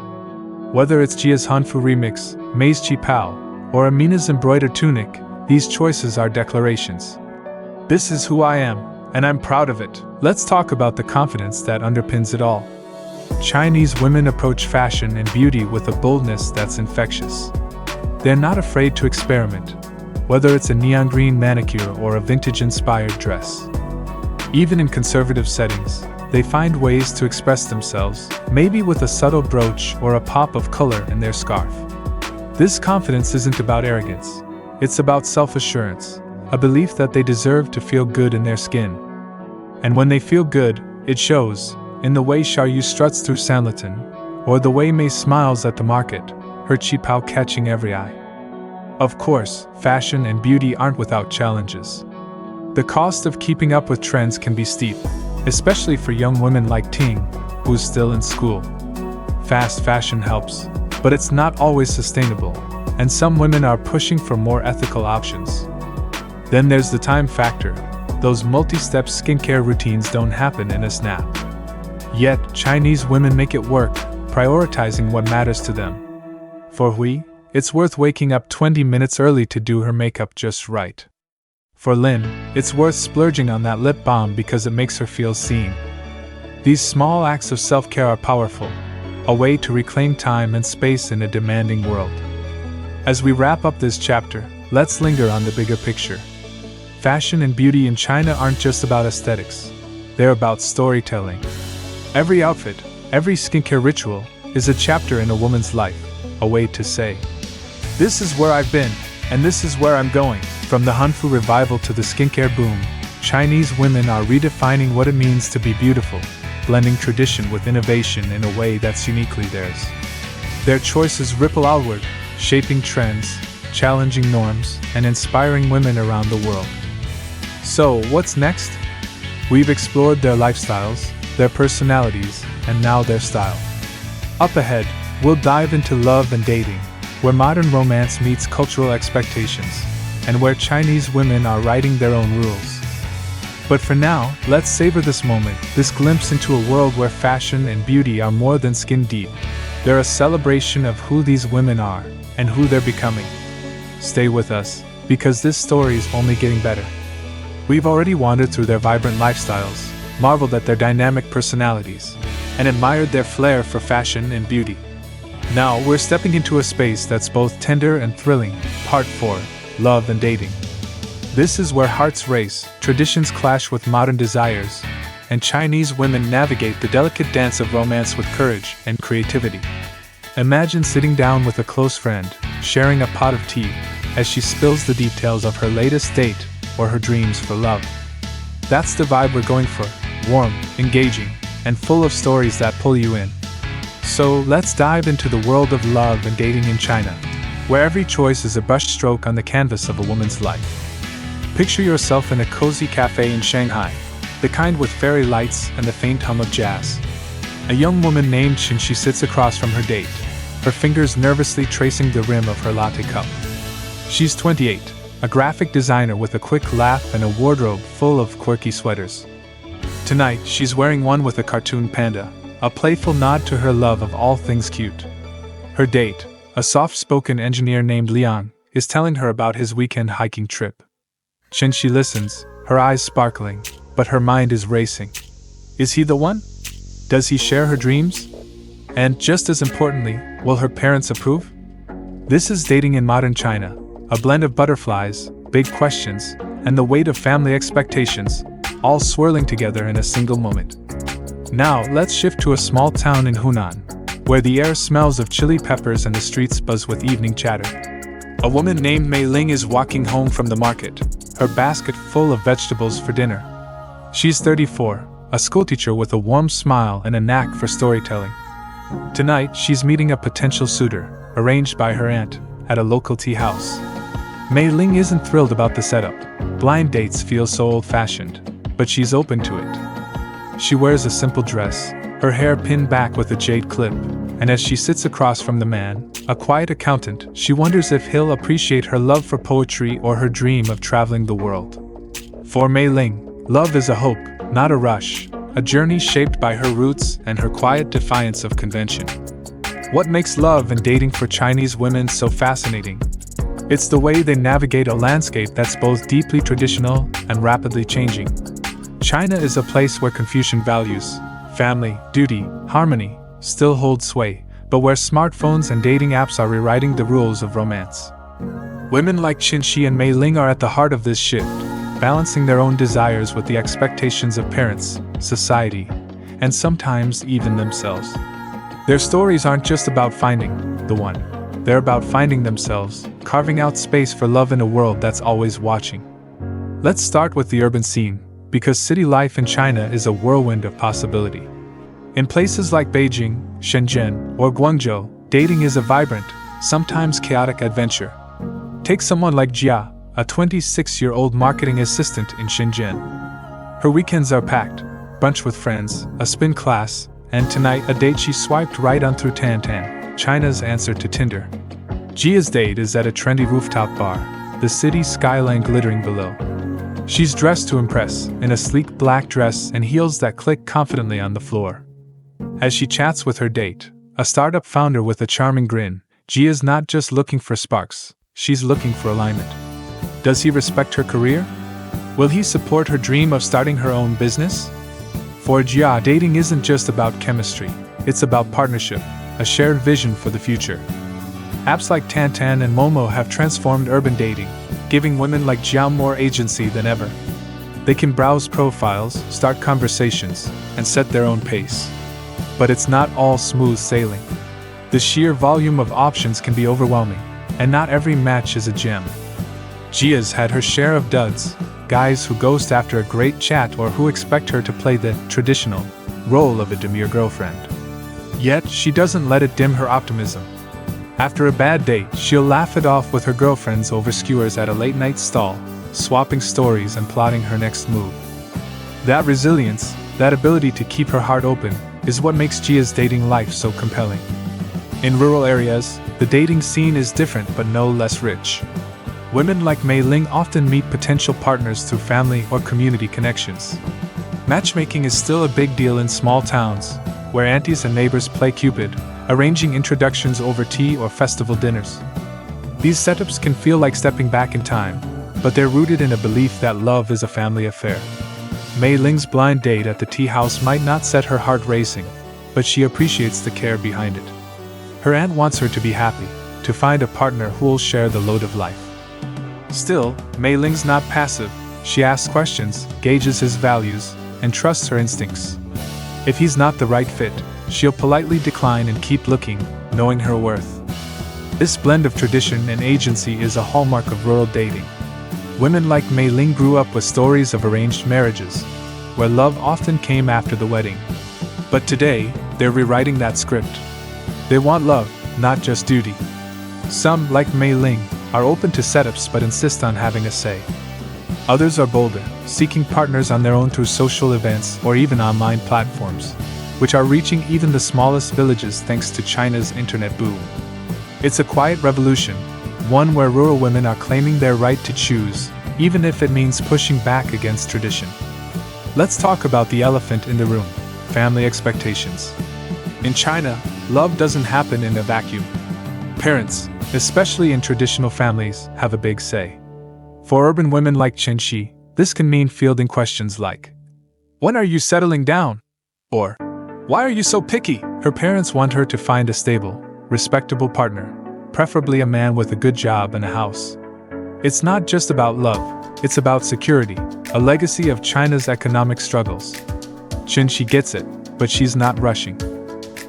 Whether it's Jia's Hanfu remix, May's Qipao, or Amina's embroidered tunic, these choices are declarations. This is who I am, and I'm proud of it. Let's talk about the confidence that underpins it all. Chinese women approach fashion and beauty with a boldness that's infectious. They're not afraid to experiment, whether it's a neon green manicure or a vintage-inspired dress. Even in conservative settings, they find ways to express themselves, maybe with a subtle brooch or a pop of color in their scarf. This confidence isn't about arrogance, It's about self-assurance, a belief that they deserve to feel good in their skin. And when they feel good, it shows, in the way Xiaoyu struts through Sanlitun, or the way Mei smiles at the market, her qipao catching every eye. Of course, fashion and beauty aren't without challenges. The cost of keeping up with trends can be steep, especially for young women like Ting, who's still in school. Fast fashion helps, but it's not always sustainable, and some women are pushing for more ethical options. Then there's the time factor. Those multi-step skincare routines don't happen in a snap. Yet, Chinese women make it work, prioritizing what matters to them. For Hui, it's worth waking up 20 minutes early to do her makeup just right. For Lin, it's worth splurging on that lip balm because it makes her feel seen. These small acts of self-care are powerful, a way to reclaim time and space in a demanding world. As we wrap up this chapter, let's linger on the bigger picture. Fashion and beauty in China aren't just about aesthetics. They're about storytelling. Every outfit, every skincare ritual, is a chapter in a woman's life, a way to say, "This is where I've been, and this is where I'm going." From the Hanfu revival to the skincare boom, Chinese women are redefining what it means to be beautiful, blending tradition with innovation in a way that's uniquely theirs. Their choices ripple outward, shaping trends, challenging norms, and inspiring women around the world. So, what's next? We've explored their lifestyles, their personalities, and now their style. Up ahead, we'll dive into love and dating, where modern romance meets cultural expectations, and where Chinese women are writing their own rules. But for now, let's savor this moment, this glimpse into a world where fashion and beauty are more than skin deep. They're a celebration of who these women are, and who they're becoming. Stay with us, because this story is only getting better. We've already wandered through their vibrant lifestyles, marveled at their dynamic personalities, and admired their flair for fashion and beauty. Now we're stepping into a space that's both tender and thrilling, Part 4, Love and Dating. This is where hearts race, traditions clash with modern desires, and Chinese women navigate the delicate dance of romance with courage and creativity. Imagine sitting down with a close friend, sharing a pot of tea, as she spills the details of her latest date or her dreams for love. That's the vibe we're going for, warm, engaging, and full of stories that pull you in. So let's dive into the world of love and dating in China, where every choice is a brushstroke on the canvas of a woman's life. Picture yourself in a cozy cafe in Shanghai, the kind with fairy lights and the faint hum of jazz. A young woman named Qin sits across from her date, her fingers nervously tracing the rim of her latte cup. She's 28, a graphic designer with a quick laugh and a wardrobe full of quirky sweaters. Tonight, she's wearing one with a cartoon panda, a playful nod to her love of all things cute. Her date, a soft-spoken engineer named Liang, is telling her about his weekend hiking trip. Qin listens, her eyes sparkling, but her mind is racing. Is he the one? Does he share her dreams? And just as importantly, will her parents approve? This is dating in modern China, a blend of butterflies, big questions, and the weight of family expectations, all swirling together in a single moment. Now, let's shift to a small town in Hunan, where the air smells of chili peppers and the streets buzz with evening chatter. A woman named Mei Ling is walking home from the market, her basket full of vegetables for dinner. She's 34, a schoolteacher with a warm smile and a knack for storytelling. Tonight, she's meeting a potential suitor, arranged by her aunt, at a local tea house. Mei Ling isn't thrilled about the setup. Blind dates feel so old-fashioned, but she's open to it. She wears a simple dress, her hair pinned back with a jade clip, and as she sits across from the man, a quiet accountant, she wonders if he'll appreciate her love for poetry or her dream of traveling the world. For Mei Ling, love is a hope, not a rush, a journey shaped by her roots and her quiet defiance of convention. What makes love and dating for Chinese women so fascinating? It's the way they navigate a landscape that's both deeply traditional and rapidly changing. China is a place where Confucian values, family, duty, harmony, still hold sway, but where smartphones and dating apps are rewriting the rules of romance. Women like Qin and Mei Ling are at the heart of this shift, balancing their own desires with the expectations of parents, society, and sometimes even themselves. Their stories aren't just about finding the one. They're about finding themselves, carving out space for love in a world that's always watching. Let's start with the urban scene, because city life in China is a whirlwind of possibility. In places like Beijing, Shenzhen, or Guangzhou, dating is a vibrant, sometimes chaotic adventure. Take someone like Jia, a 26-year-old marketing assistant in Shenzhen. Her weekends are packed, brunch with friends, a spin class, and tonight a date she swiped right on through Tantan, China's answer to Tinder. Jia's date is at a trendy rooftop bar, the city skyline glittering below. She's dressed to impress, in a sleek black dress and heels that click confidently on the floor. As she chats with her date, a startup founder with a charming grin, Jia's not just looking for sparks, she's looking for alignment. Does he respect her career? Will he support her dream of starting her own business? For Jia, dating isn't just about chemistry, it's about partnership, a shared vision for the future. Apps like Tantan and Momo have transformed urban dating, giving women like Jia more agency than ever. They can browse profiles, start conversations, and set their own pace. But it's not all smooth sailing. The sheer volume of options can be overwhelming, and not every match is a gem. Jia's had her share of duds, guys who ghost after a great chat or who expect her to play the traditional role of a demure girlfriend. Yet, she doesn't let it dim her optimism. After a bad date, she'll laugh it off with her girlfriends over skewers at a late-night stall, swapping stories and plotting her next move. That resilience, that ability to keep her heart open, is what makes Jia's dating life so compelling. In rural areas, the dating scene is different but no less rich. Women like Mei Ling often meet potential partners through family or community connections. Matchmaking is still a big deal in small towns, where aunties and neighbors play Cupid, arranging introductions over tea or festival dinners. These setups can feel like stepping back in time, but they're rooted in a belief that love is a family affair. Mei Ling's blind date at the tea house might not set her heart racing, but she appreciates the care behind it. Her aunt wants her to be happy, to find a partner who'll share the load of life. Still, Mei Ling's not passive. She asks questions, gauges his values, and trusts her instincts. If he's not the right fit, she'll politely decline and keep looking, knowing her worth. This blend of tradition and agency is a hallmark of rural dating. Women like Mei Ling grew up with stories of arranged marriages, where love often came after the wedding. But today, they're rewriting that script. They want love, not just duty. Some, like Mei Ling, are open to setups but insist on having a say. Others are bolder, seeking partners on their own through social events or even online platforms, which are reaching even the smallest villages thanks to China's internet boom. It's a quiet revolution, one where rural women are claiming their right to choose, even if it means pushing back against tradition. Let's talk about the elephant in the room: family expectations. In China, love doesn't happen in a vacuum. Parents, especially in traditional families, have a big say. For urban women like Chen Xi, this can mean fielding questions like, "When are you settling down?" Or, "Why are you so picky?" Her parents want her to find a stable, respectable partner, preferably a man with a good job and a house. It's not just about love, it's about security, a legacy of China's economic struggles. Chen Xi gets it, but she's not rushing.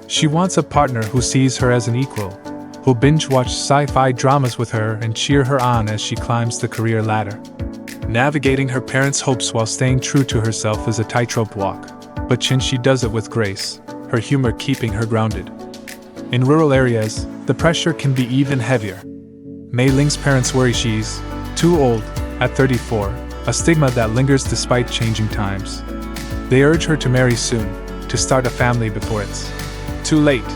She wants a partner who sees her as an equal, who'll binge-watch sci-fi dramas with her and cheer her on as she climbs the career ladder. Navigating her parents' hopes while staying true to herself is a tightrope walk, but Chen Xi does it with grace, her humor keeping her grounded. In rural areas, the pressure can be even heavier. Mei Ling's parents worry she's too old, at 34, a stigma that lingers despite changing times. They urge her to marry soon, to start a family before it's too late.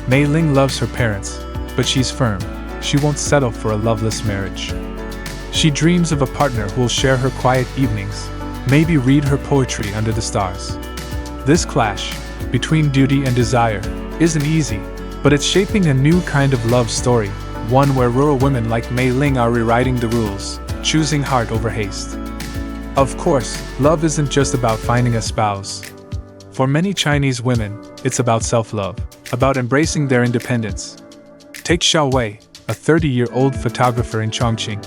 Mei Ling loves her parents, but she's firm. She won't settle for a loveless marriage. She dreams of a partner who'll share her quiet evenings, maybe read her poetry under the stars. This clash between duty and desire isn't easy, but it's shaping a new kind of love story, one where rural women like Mei Ling are rewriting the rules, choosing heart over haste. Of course, love isn't just about finding a spouse. For many Chinese women, it's about self-love, about embracing their independence. Take Xiao Wei, a 30-year-old photographer in Chongqing.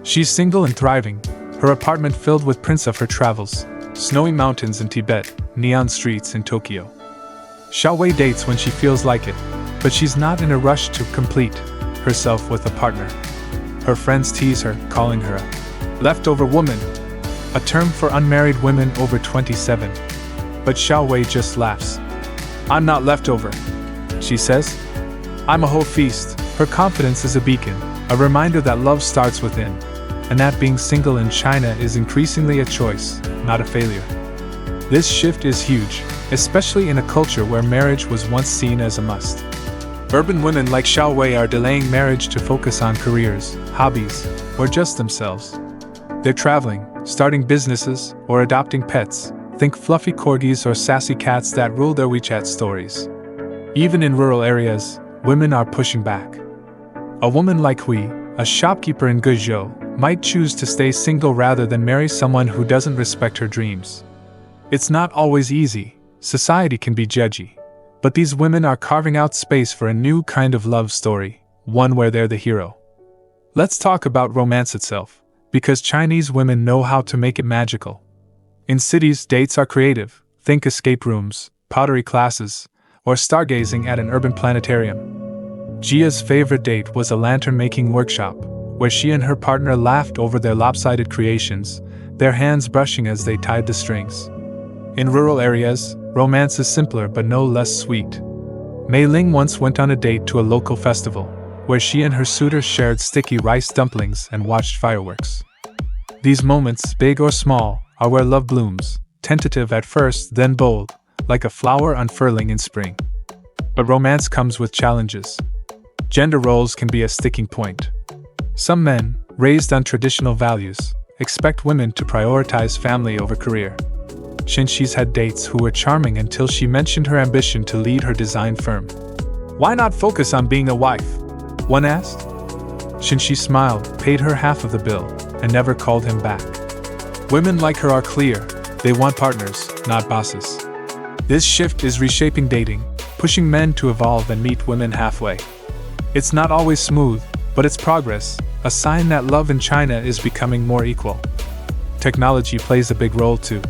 She's single and thriving, her apartment filled with prints of her travels, snowy mountains in Tibet, neon streets in Tokyo. Xiao Wei dates when she feels like it, but she's not in a rush to complete. herself with a partner. Her friends tease her, calling her a leftover woman, a term for unmarried women over 27. But Xiao Wei just laughs. "I'm not leftover," she says. "I'm a whole feast." Her confidence is a beacon, a reminder that love starts within, and that being single in China is increasingly a choice, not a failure. This shift is huge, especially in a culture where marriage was once seen as a must. Urban women like Xiao Wei are delaying marriage to focus on careers, hobbies, or just themselves. They're traveling, starting businesses, or adopting pets. Think fluffy corgis or sassy cats that rule their WeChat stories. Even in rural areas, women are pushing back. A woman like Hui, a shopkeeper in Guizhou, might choose to stay single rather than marry someone who doesn't respect her dreams. It's not always easy, society can be judgy, but these women are carving out space for a new kind of love story, one where they're the hero. Let's talk about romance itself, because Chinese women know how to make it magical. In cities, dates are creative. Think escape rooms, pottery classes, or stargazing at an urban planetarium. Jia's favorite date was a lantern-making workshop, where she and her partner laughed over their lopsided creations, their hands brushing as they tied the strings. In rural areas, romance is simpler but no less sweet. Mei Ling once went on a date to a local festival, where she and her suitor shared sticky rice dumplings and watched fireworks. These moments, big or small, are where love blooms, tentative at first, then bold, like a flower unfurling in spring. But romance comes with challenges. Gender roles can be a sticking point. Some men, raised on traditional values, expect women to prioritize family over career. Shinxi's had dates who were charming until she mentioned her ambition to lead her design firm. "Why not focus on being a wife?" one asked. Shinxi smiled, paid her half of the bill, and never called him back. Women like her are clear. They want partners, not bosses. This shift is reshaping dating, pushing men to evolve and meet women halfway. It's not always smooth, but it's progress, a sign that love in China is becoming more equal. Technology plays a big role too.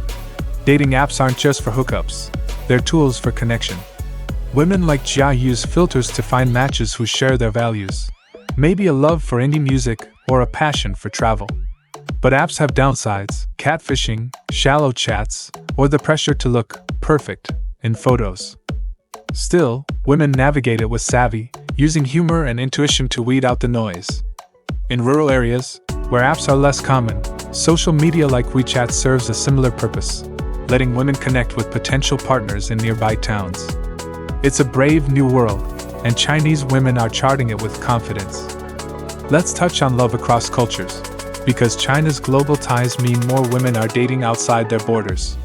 Dating apps aren't just for hookups, they're tools for connection. Women like Jia use filters to find matches who share their values. Maybe a love for indie music or a passion for travel. But apps have downsides: catfishing, shallow chats, or the pressure to look perfect in photos. Still, women navigate it with savvy, using humor and intuition to weed out the noise. In rural areas, where apps are less common, social media like WeChat serves a similar purpose, letting women connect with potential partners in nearby towns. It's a brave new world, and Chinese women are charting it with confidence. Let's touch on love across cultures, because China's global ties mean more women are dating outside their borders.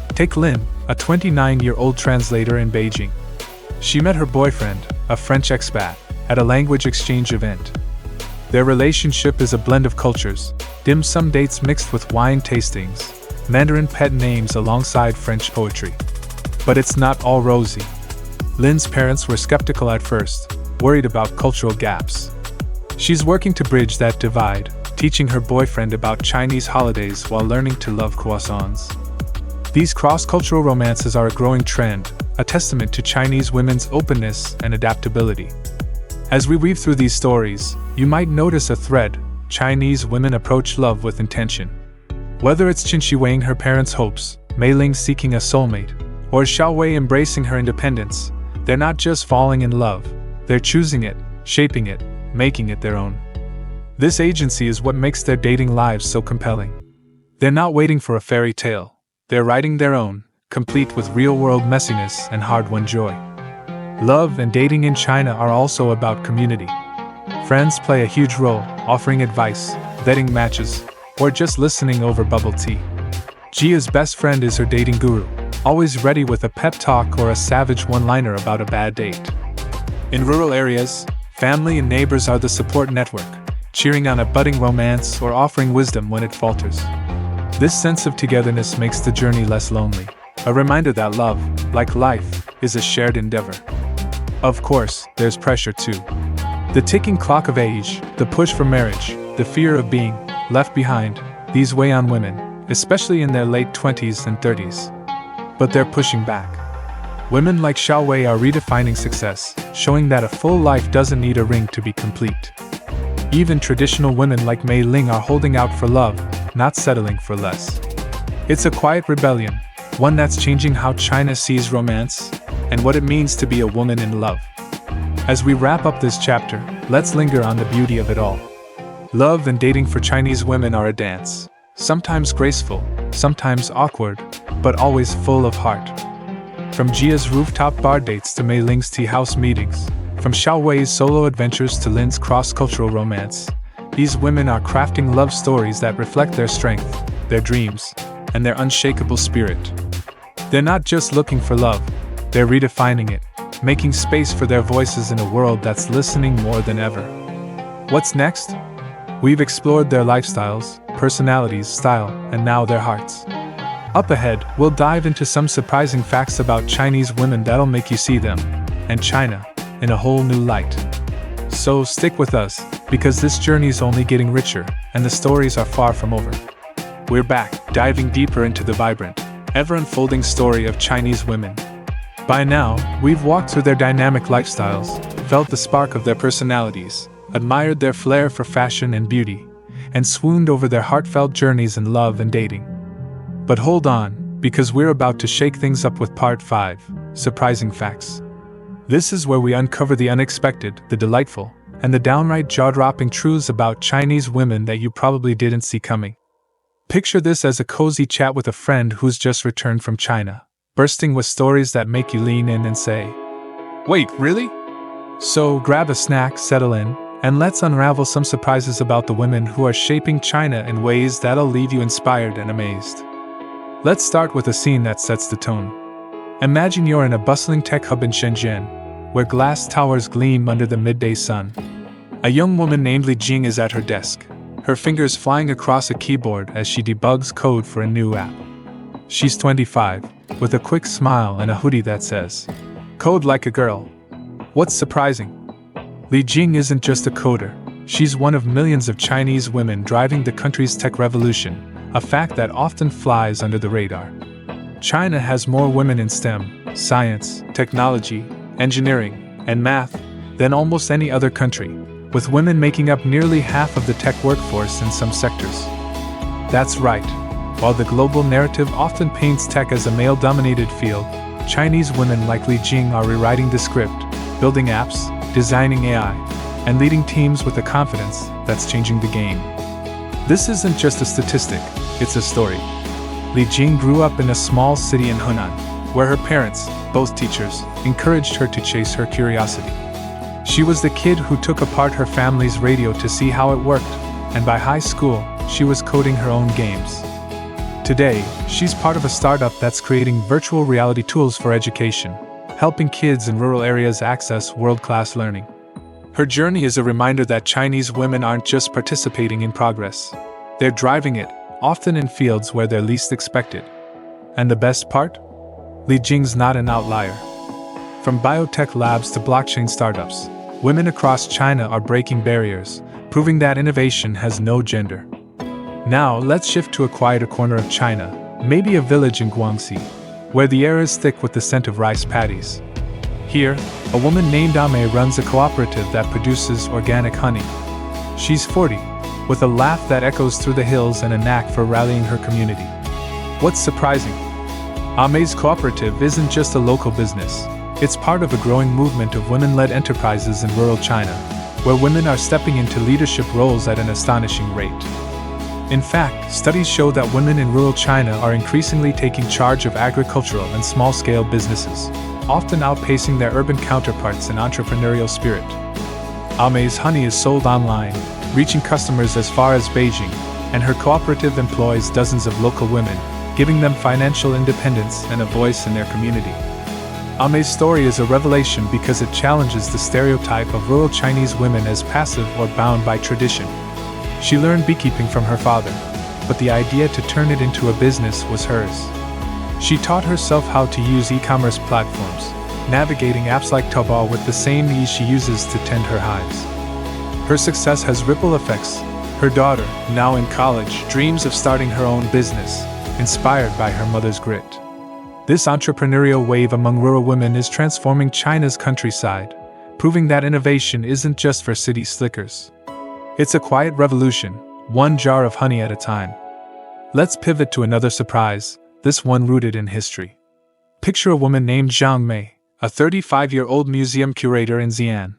Take Lin, a 29-year-old translator in Beijing. She met her boyfriend, a French expat, at a language exchange event. Their relationship is a blend of cultures, dim sum dates mixed with wine tastings, Mandarin pet names alongside French poetry. But it's not all rosy. Lin's parents were skeptical at first, worried about cultural gaps. She's working to bridge that divide, teaching her boyfriend about Chinese holidays while learning to love croissants. These cross-cultural romances are a growing trend, a testament to Chinese women's openness and adaptability. As we weave through these stories, you might notice a thread: Chinese women approach love with intention. Whether it's Qinxi weighing her parents' hopes, Mei Ling seeking a soulmate, or Xiao Wei embracing her independence, they're not just falling in love, they're choosing it, shaping it, making it their own. This agency is what makes their dating lives so compelling. They're not waiting for a fairy tale. They're writing their own, complete with real-world messiness and hard-won joy. Love and dating in China are also about community. Friends play a huge role, offering advice, vetting matches, or just listening over bubble tea. Jia's best friend is her dating guru, always ready with a pep talk or a savage one-liner about a bad date. In rural areas, family and neighbors are the support network, cheering on a budding romance or offering wisdom when it falters. This sense of togetherness makes the journey less lonely, a reminder that love, like life, is a shared endeavor. Of course, there's pressure too. The ticking clock of age, the push for marriage, the fear of being left behind, these weigh on women, especially in their late 20s and 30s. But they're pushing back. Women like Xiao Wei are redefining success, showing that a full life doesn't need a ring to be complete. Even traditional women like Mei Ling are holding out for love, not settling for less. It's a quiet rebellion, one that's changing how China sees romance and what it means to be a woman in love. As we wrap up this chapter, let's linger on the beauty of it all. Love and dating for Chinese women are a dance, sometimes graceful, sometimes awkward, but always full of heart. From Jia's rooftop bar dates to Mei Ling's tea house meetings, from Xiao Wei's solo adventures to Lin's cross-cultural romance, these women are crafting love stories that reflect their strength, their dreams, and their unshakable spirit. They're not just looking for love, they're redefining it, making space for their voices in a world that's listening more than ever. What's next? We've explored their lifestyles, personalities, style, and now their hearts. Up ahead, we'll dive into some surprising facts about Chinese women that'll make you see them, and China, in a whole new light. So stick with us, because this journey's only getting richer, and the stories are far from over. We're back, diving deeper into the vibrant, ever-unfolding story of Chinese women. By now, we've walked through their dynamic lifestyles, felt the spark of their personalities, admired their flair for fashion and beauty, and swooned over their heartfelt journeys in love and dating. But hold on, because we're about to shake things up with Part 5, Surprising Facts. This is where we uncover the unexpected, the delightful, and the downright jaw-dropping truths about Chinese women that you probably didn't see coming. Picture this as a cozy chat with a friend who's just returned from China, bursting with stories that make you lean in and say, "Wait, really?" So grab a snack, settle in, and let's unravel some surprises about the women who are shaping China in ways that'll leave you inspired and amazed. Let's start with a scene that sets the tone. Imagine you're in a bustling tech hub in Shenzhen, where glass towers gleam under the midday sun. A young woman named Li Jing is at her desk, her fingers flying across a keyboard as she debugs code for a new app. She's 25, with a quick smile and a hoodie that says, "Code like a girl." What's surprising? Li Jing isn't just a coder, she's one of millions of Chinese women driving the country's tech revolution, a fact that often flies under the radar. China has more women in STEM, science, technology, engineering, and math than almost any other country, with women making up nearly half of the tech workforce in some sectors. That's right. While the global narrative often paints tech as a male-dominated field, Chinese women like Li Jing are rewriting the script, building apps, designing AI, and leading teams with a confidence that's changing the game. This isn't just a statistic, it's a story. Li Jing grew up in a small city in Hunan, where her parents, both teachers, encouraged her to chase her curiosity. She was the kid who took apart her family's radio to see how it worked, and by high school, she was coding her own games. Today, she's part of a startup that's creating virtual reality tools for education, helping kids in rural areas access world-class learning. Her journey is a reminder that Chinese women aren't just participating in progress. They're driving it, often in fields where they're least expected. And the best part? Li Jing's not an outlier. From biotech labs to blockchain startups, women across China are breaking barriers, proving that innovation has no gender. Now, let's shift to a quieter corner of China, maybe a village in Guangxi, where the air is thick with the scent of rice paddies. Here, a woman named Ame runs a cooperative that produces organic honey. She's 40, with a laugh that echoes through the hills and a knack for rallying her community. What's surprising? Ame's cooperative isn't just a local business. It's part of a growing movement of women-led enterprises in rural China, where women are stepping into leadership roles at an astonishing rate. In fact, studies show that women in rural China are increasingly taking charge of agricultural and small-scale businesses, often outpacing their urban counterparts in entrepreneurial spirit. Ame's honey is sold online, reaching customers as far as Beijing, and her cooperative employs dozens of local women, giving them financial independence and a voice in their community. Ame's story is a revelation because it challenges the stereotype of rural Chinese women as passive or bound by tradition. She learned beekeeping from her father, but the idea to turn it into a business was hers. She taught herself how to use e-commerce platforms, navigating apps like Taobao with the same ease she uses to tend her hives. Her success has ripple effects. Her daughter, now in college, dreams of starting her own business, inspired by her mother's grit. This entrepreneurial wave among rural women is transforming China's countryside, proving that innovation isn't just for city slickers. It's a quiet revolution, one jar of honey at a time. Let's pivot to another surprise, this one rooted in history. Picture a woman named Zhang Mei, a 35-year-old museum curator in Xi'an.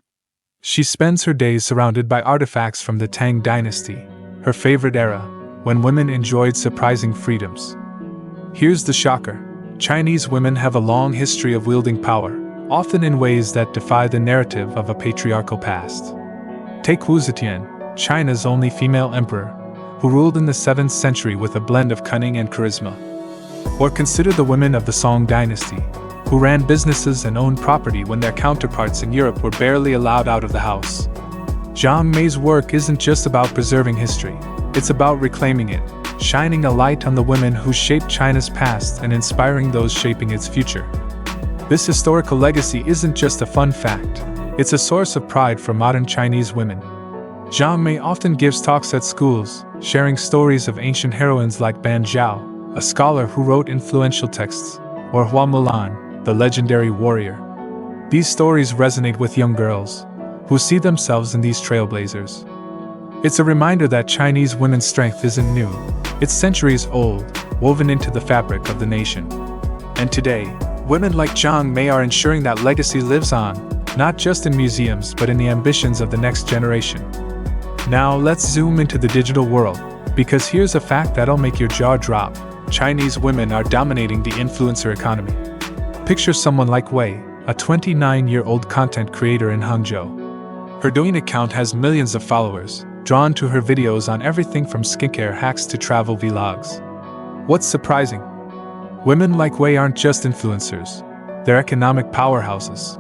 She spends her days surrounded by artifacts from the Tang dynasty, her favorite era, when women enjoyed surprising freedoms. Here's the shocker. Chinese women have a long history of wielding power, often in ways that defy the narrative of a patriarchal past. Take Wu Zetian, China's only female emperor, who ruled in the 7th century with a blend of cunning and charisma. Or consider the women of the Song dynasty, who ran businesses and owned property when their counterparts in Europe were barely allowed out of the house. Zhang Mei's work isn't just about preserving history, it's about reclaiming it, shining a light on the women who shaped China's past and inspiring those shaping its future. This historical legacy isn't just a fun fact, it's a source of pride for modern Chinese women. Zhang Mei often gives talks at schools, sharing stories of ancient heroines like Ban Zhao, a scholar who wrote influential texts, or Hua Mulan, the legendary warrior. These stories resonate with young girls, who see themselves in these trailblazers. It's a reminder that Chinese women's strength isn't new, it's centuries old, woven into the fabric of the nation. And today, women like Zhang Mei are ensuring that legacy lives on, not just in museums but in the ambitions of the next generation. Now let's zoom into the digital world, because here's a fact that'll make your jaw drop. Chinese women are dominating the influencer economy. Picture someone like Wei, a 29-year-old content creator in Hangzhou. Her Douyin account has millions of followers, drawn to her videos on everything from skincare hacks to travel vlogs. What's surprising? Women like Wei aren't just influencers, they're economic powerhouses.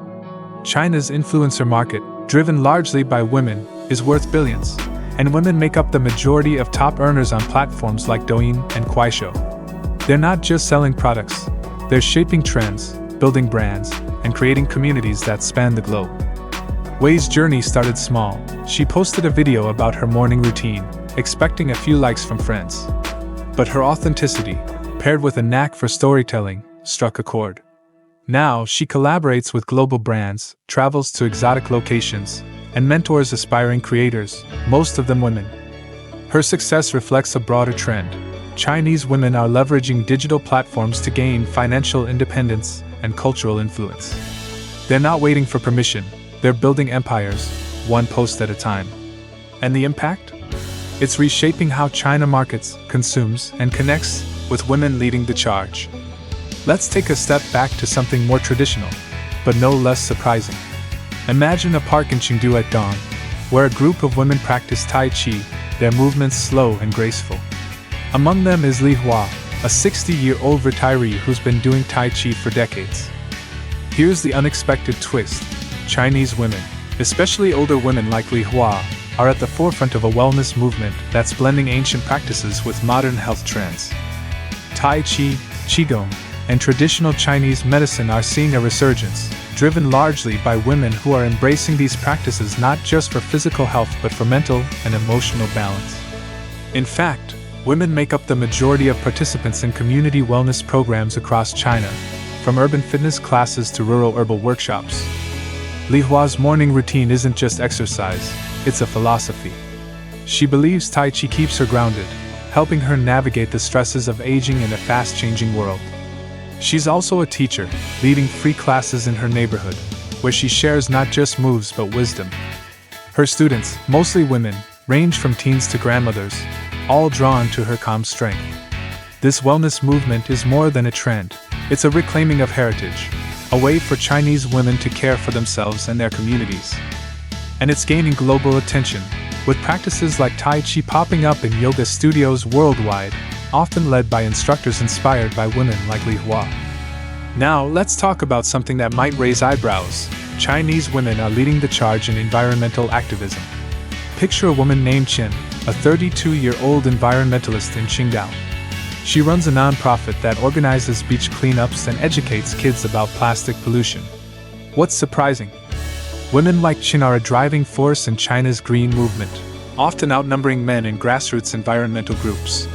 China's influencer market, driven largely by women, is worth billions, and women make up the majority of top earners on platforms like Douyin and Kuaishou. They're not just selling products, they're shaping trends, building brands, and creating communities that span the globe. Wei's journey started small. She posted a video about her morning routine, expecting a few likes from friends. But her authenticity, paired with a knack for storytelling, struck a chord. Now she collaborates with global brands, travels to exotic locations, and mentors aspiring creators, most of them women. Her success reflects a broader trend. Chinese women are leveraging digital platforms to gain financial independence and cultural influence. They're not waiting for permission. They're building empires, one post at a time. And the impact? It's reshaping how China markets, consumes, and connects, with women leading the charge. Let's take a step back to something more traditional, but no less surprising. Imagine a park in Chengdu at dawn, where a group of women practice Tai Chi, their movements slow and graceful. Among them is Li Hua, a 60-year-old retiree who's been doing Tai Chi for decades. Here's the unexpected twist. Chinese women, especially older women like Li Hua, are at the forefront of a wellness movement that's blending ancient practices with modern health trends. Tai Chi, Qigong, and traditional Chinese medicine are seeing a resurgence, driven largely by women who are embracing these practices not just for physical health but for mental and emotional balance. In fact, women make up the majority of participants in community wellness programs across China, from urban fitness classes to rural herbal workshops. Li Hua's morning routine isn't just exercise, it's a philosophy. She believes Tai Chi keeps her grounded, helping her navigate the stresses of aging in a fast-changing world. She's also a teacher, leading free classes in her neighborhood, where she shares not just moves but wisdom. Her students, mostly women, range from teens to grandmothers, all drawn to her calm strength. This wellness movement is more than a trend, it's a reclaiming of heritage, a way for Chinese women to care for themselves and their communities. And it's gaining global attention, with practices like Tai Chi popping up in yoga studios worldwide, often led by instructors inspired by women like Li Hua. Now, let's talk about something that might raise eyebrows. Chinese women are leading the charge in environmental activism. Picture a woman named Qin, a 32-year-old environmentalist in Qingdao. She runs a nonprofit that organizes beach cleanups and educates kids about plastic pollution. What's surprising? Women like Qin are a driving force in China's green movement, often outnumbering men in grassroots environmental groups.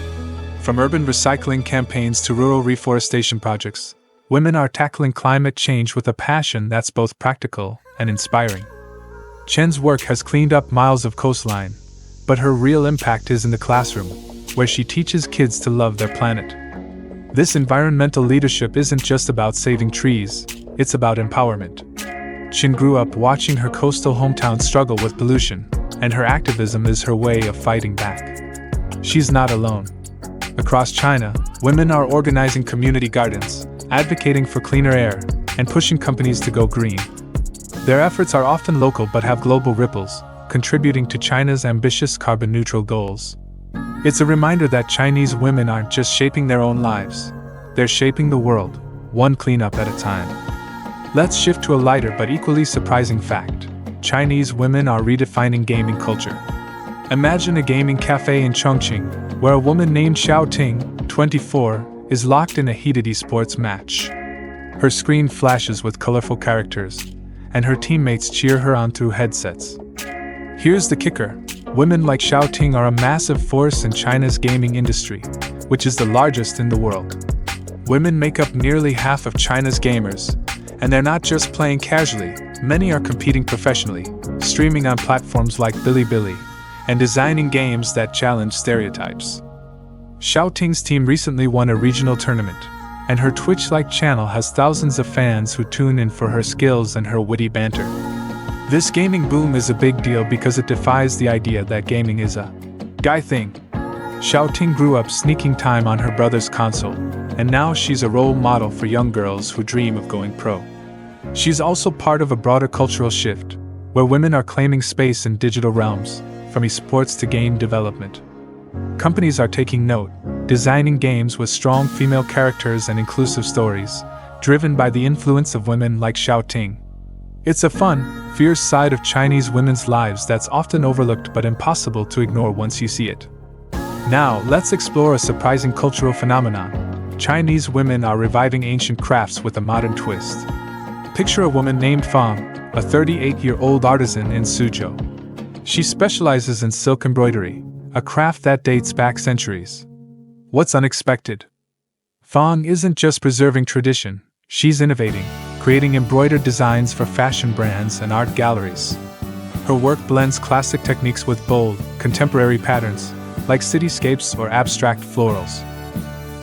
From urban recycling campaigns to rural reforestation projects, women are tackling climate change with a passion that's both practical and inspiring. Chen's work has cleaned up miles of coastline, but her real impact is in the classroom, where she teaches kids to love their planet. This environmental leadership isn't just about saving trees, it's about empowerment. Chen grew up watching her coastal hometown struggle with pollution, and her activism is her way of fighting back. She's not alone. Across China, women are organizing community gardens, advocating for cleaner air, and pushing companies to go green. Their efforts are often local but have global ripples, contributing to China's ambitious carbon-neutral goals. It's a reminder that Chinese women aren't just shaping their own lives, they're shaping the world, one cleanup at a time. Let's shift to a lighter but equally surprising fact. Chinese women are redefining gaming culture. Imagine a gaming cafe in Chongqing, where a woman named Xiao Ting, 24, is locked in a heated esports match. Her screen flashes with colorful characters, and her teammates cheer her on through headsets. Here's the kicker. Women like Xiao Ting are a massive force in China's gaming industry, which is the largest in the world. Women make up nearly half of China's gamers, and they're not just playing casually, many are competing professionally, streaming on platforms like Bilibili, and designing games that challenge stereotypes. Xiao Ting's team recently won a regional tournament, and her Twitch-like channel has thousands of fans who tune in for her skills and her witty banter. This gaming boom is a big deal because it defies the idea that gaming is a guy thing. Xiao Ting grew up sneaking time on her brother's console, and now she's a role model for young girls who dream of going pro. She's also part of a broader cultural shift, where women are claiming space in digital realms, from esports to game development. Companies are taking note, designing games with strong female characters and inclusive stories, driven by the influence of women like Xiao Ting. It's a fun, fierce side of Chinese women's lives that's often overlooked but impossible to ignore once you see it. Now, let's explore a surprising cultural phenomenon. Chinese women are reviving ancient crafts with a modern twist. Picture a woman named Fang, a 38-year-old artisan in Suzhou. She specializes in silk embroidery, a craft that dates back centuries. What's unexpected? Fang isn't just preserving tradition, she's innovating, creating embroidered designs for fashion brands and art galleries. Her work blends classic techniques with bold, contemporary patterns, like cityscapes or abstract florals.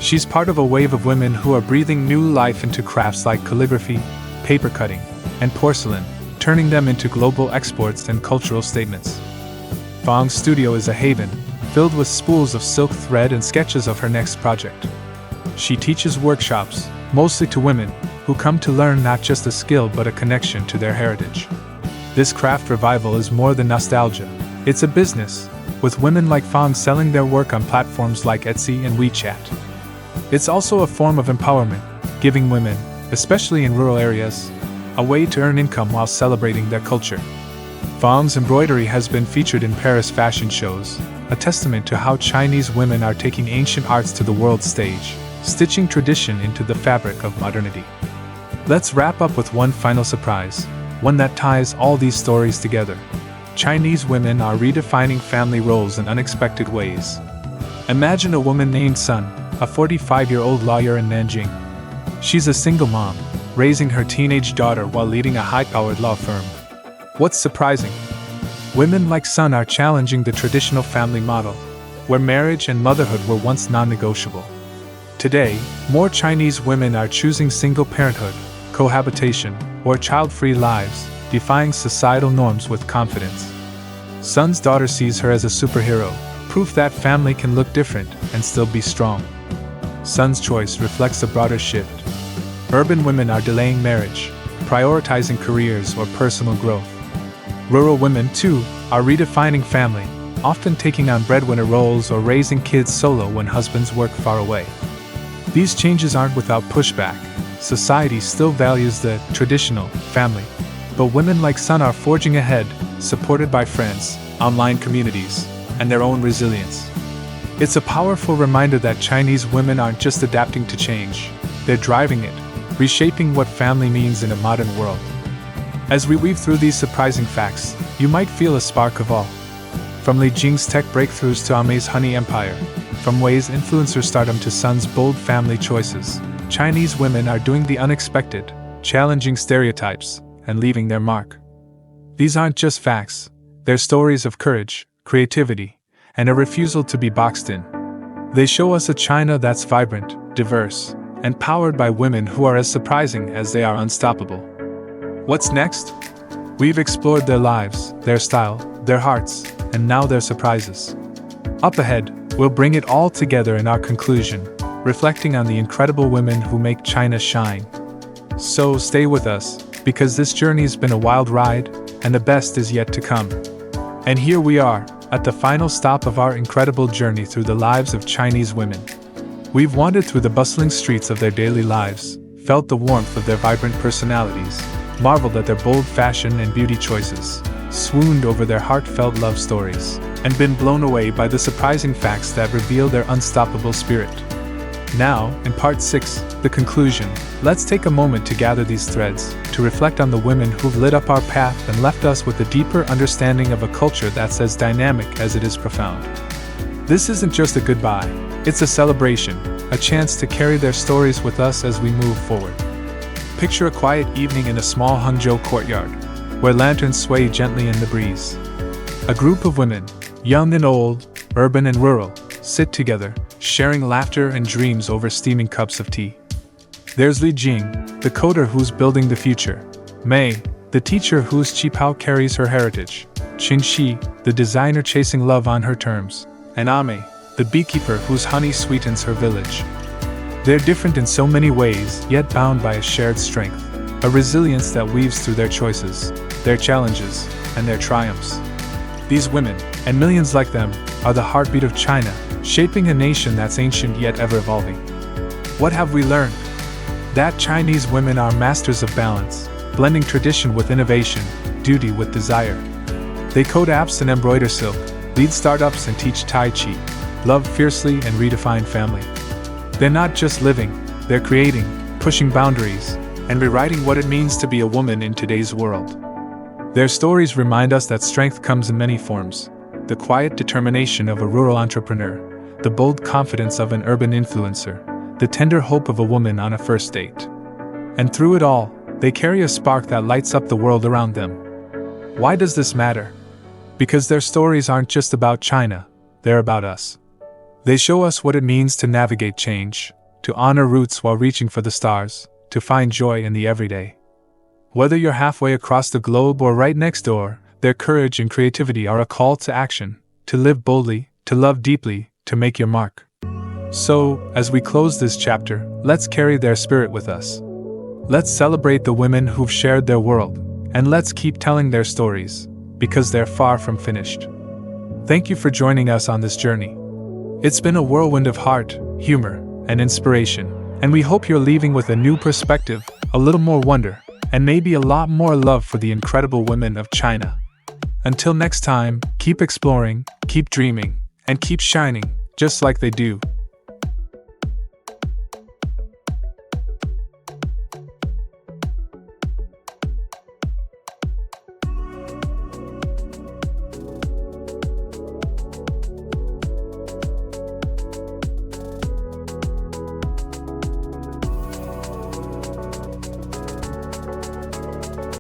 She's part of a wave of women who are breathing new life into crafts like calligraphy, paper cutting, and porcelain, turning them into global exports and cultural statements. Fang's studio is a haven, filled with spools of silk thread and sketches of her next project. She teaches workshops, mostly to women, who come to learn not just a skill but a connection to their heritage. This craft revival is more than nostalgia, it's a business, with women like Fang selling their work on platforms like Etsy and WeChat. It's also a form of empowerment, giving women, especially in rural areas, a way to earn income while celebrating their culture. Fang's embroidery has been featured in Paris fashion shows, a testament to how Chinese women are taking ancient arts to the world stage, stitching tradition into the fabric of modernity. Let's wrap up with one final surprise, one that ties all these stories together. Chinese women are redefining family roles in unexpected ways. Imagine a woman named Sun, a 45-year-old lawyer in Nanjing. She's a single mom, raising her teenage daughter while leading a high-powered law firm. What's surprising? Women like Sun are challenging the traditional family model, where marriage and motherhood were once non-negotiable. Today, more Chinese women are choosing single parenthood, cohabitation, or child-free lives, defying societal norms with confidence. Sun's daughter sees her as a superhero, proof that family can look different and still be strong. Sun's choice reflects a broader shift. Urban women are delaying marriage, prioritizing careers or personal growth. Rural women, too, are redefining family, often taking on breadwinner roles or raising kids solo when husbands work far away. These changes aren't without pushback. Society still values the traditional family, but women like Sun are forging ahead, supported by friends, online communities, and their own resilience. It's a powerful reminder that Chinese women aren't just adapting to change, they're driving it, reshaping what family means in a modern world. As we weave through these surprising facts, you might feel a spark of awe. From Li Jing's tech breakthroughs to Ame's honey empire, from Wei's influencer stardom to Sun's bold family choices, Chinese women are doing the unexpected, challenging stereotypes, and leaving their mark. These aren't just facts, they're stories of courage, creativity, and a refusal to be boxed in. They show us a China that's vibrant, diverse, and powered by women who are as surprising as they are unstoppable. What's next? We've explored their lives, their style, their hearts, and now their surprises. Up ahead, we'll bring it all together in our conclusion, reflecting on the incredible women who make China shine. So stay with us, because this journey's been a wild ride, and the best is yet to come. And here we are, at the final stop of our incredible journey through the lives of Chinese women. We've wandered through the bustling streets of their daily lives, felt the warmth of their vibrant personalities, marveled at their bold fashion and beauty choices, swooned over their heartfelt love stories, and been blown away by the surprising facts that reveal their unstoppable spirit. Now, in part 6, the conclusion, let's take a moment to gather these threads, to reflect on the women who've lit up our path and left us with a deeper understanding of a culture that's as dynamic as it is profound. This isn't just a goodbye, it's a celebration, a chance to carry their stories with us as we move forward. Picture a quiet evening in a small Hangzhou courtyard, where lanterns sway gently in the breeze. A group of women, young and old, urban and rural, sit together, sharing laughter and dreams over steaming cups of tea. There's Li Jing, the coder who's building the future, Mei, the teacher whose qipao carries her heritage, Qing Shi, the designer chasing love on her terms, and Ame, the beekeeper whose honey sweetens her village. They're different in so many ways, yet bound by a shared strength, a resilience that weaves through their choices, their challenges, and their triumphs. These women, and millions like them, are the heartbeat of China, shaping a nation that's ancient yet ever-evolving. What have we learned? That Chinese women are masters of balance, blending tradition with innovation, duty with desire. They code apps and embroider silk, lead startups and teach Tai Chi, love fiercely and redefine family. They're not just living, they're creating, pushing boundaries, and rewriting what it means to be a woman in today's world. Their stories remind us that strength comes in many forms: the quiet determination of a rural entrepreneur, the bold confidence of an urban influencer, the tender hope of a woman on a first date. And through it all, they carry a spark that lights up the world around them. Why does this matter? Because their stories aren't just about China, they're about us. They show us what it means to navigate change, to honor roots while reaching for the stars, to find joy in the everyday. Whether you're halfway across the globe or right next door, their courage and creativity are a call to action, to live boldly, to love deeply, to make your mark. So, as we close this chapter, let's carry their spirit with us. Let's celebrate the women who've shared their world, and let's keep telling their stories, because they're far from finished. Thank you for joining us on this journey. It's been a whirlwind of heart, humor, and inspiration, and we hope you're leaving with a new perspective, a little more wonder, and maybe a lot more love for the incredible women of China. Until next time, keep exploring, keep dreaming, and keep shining, just like they do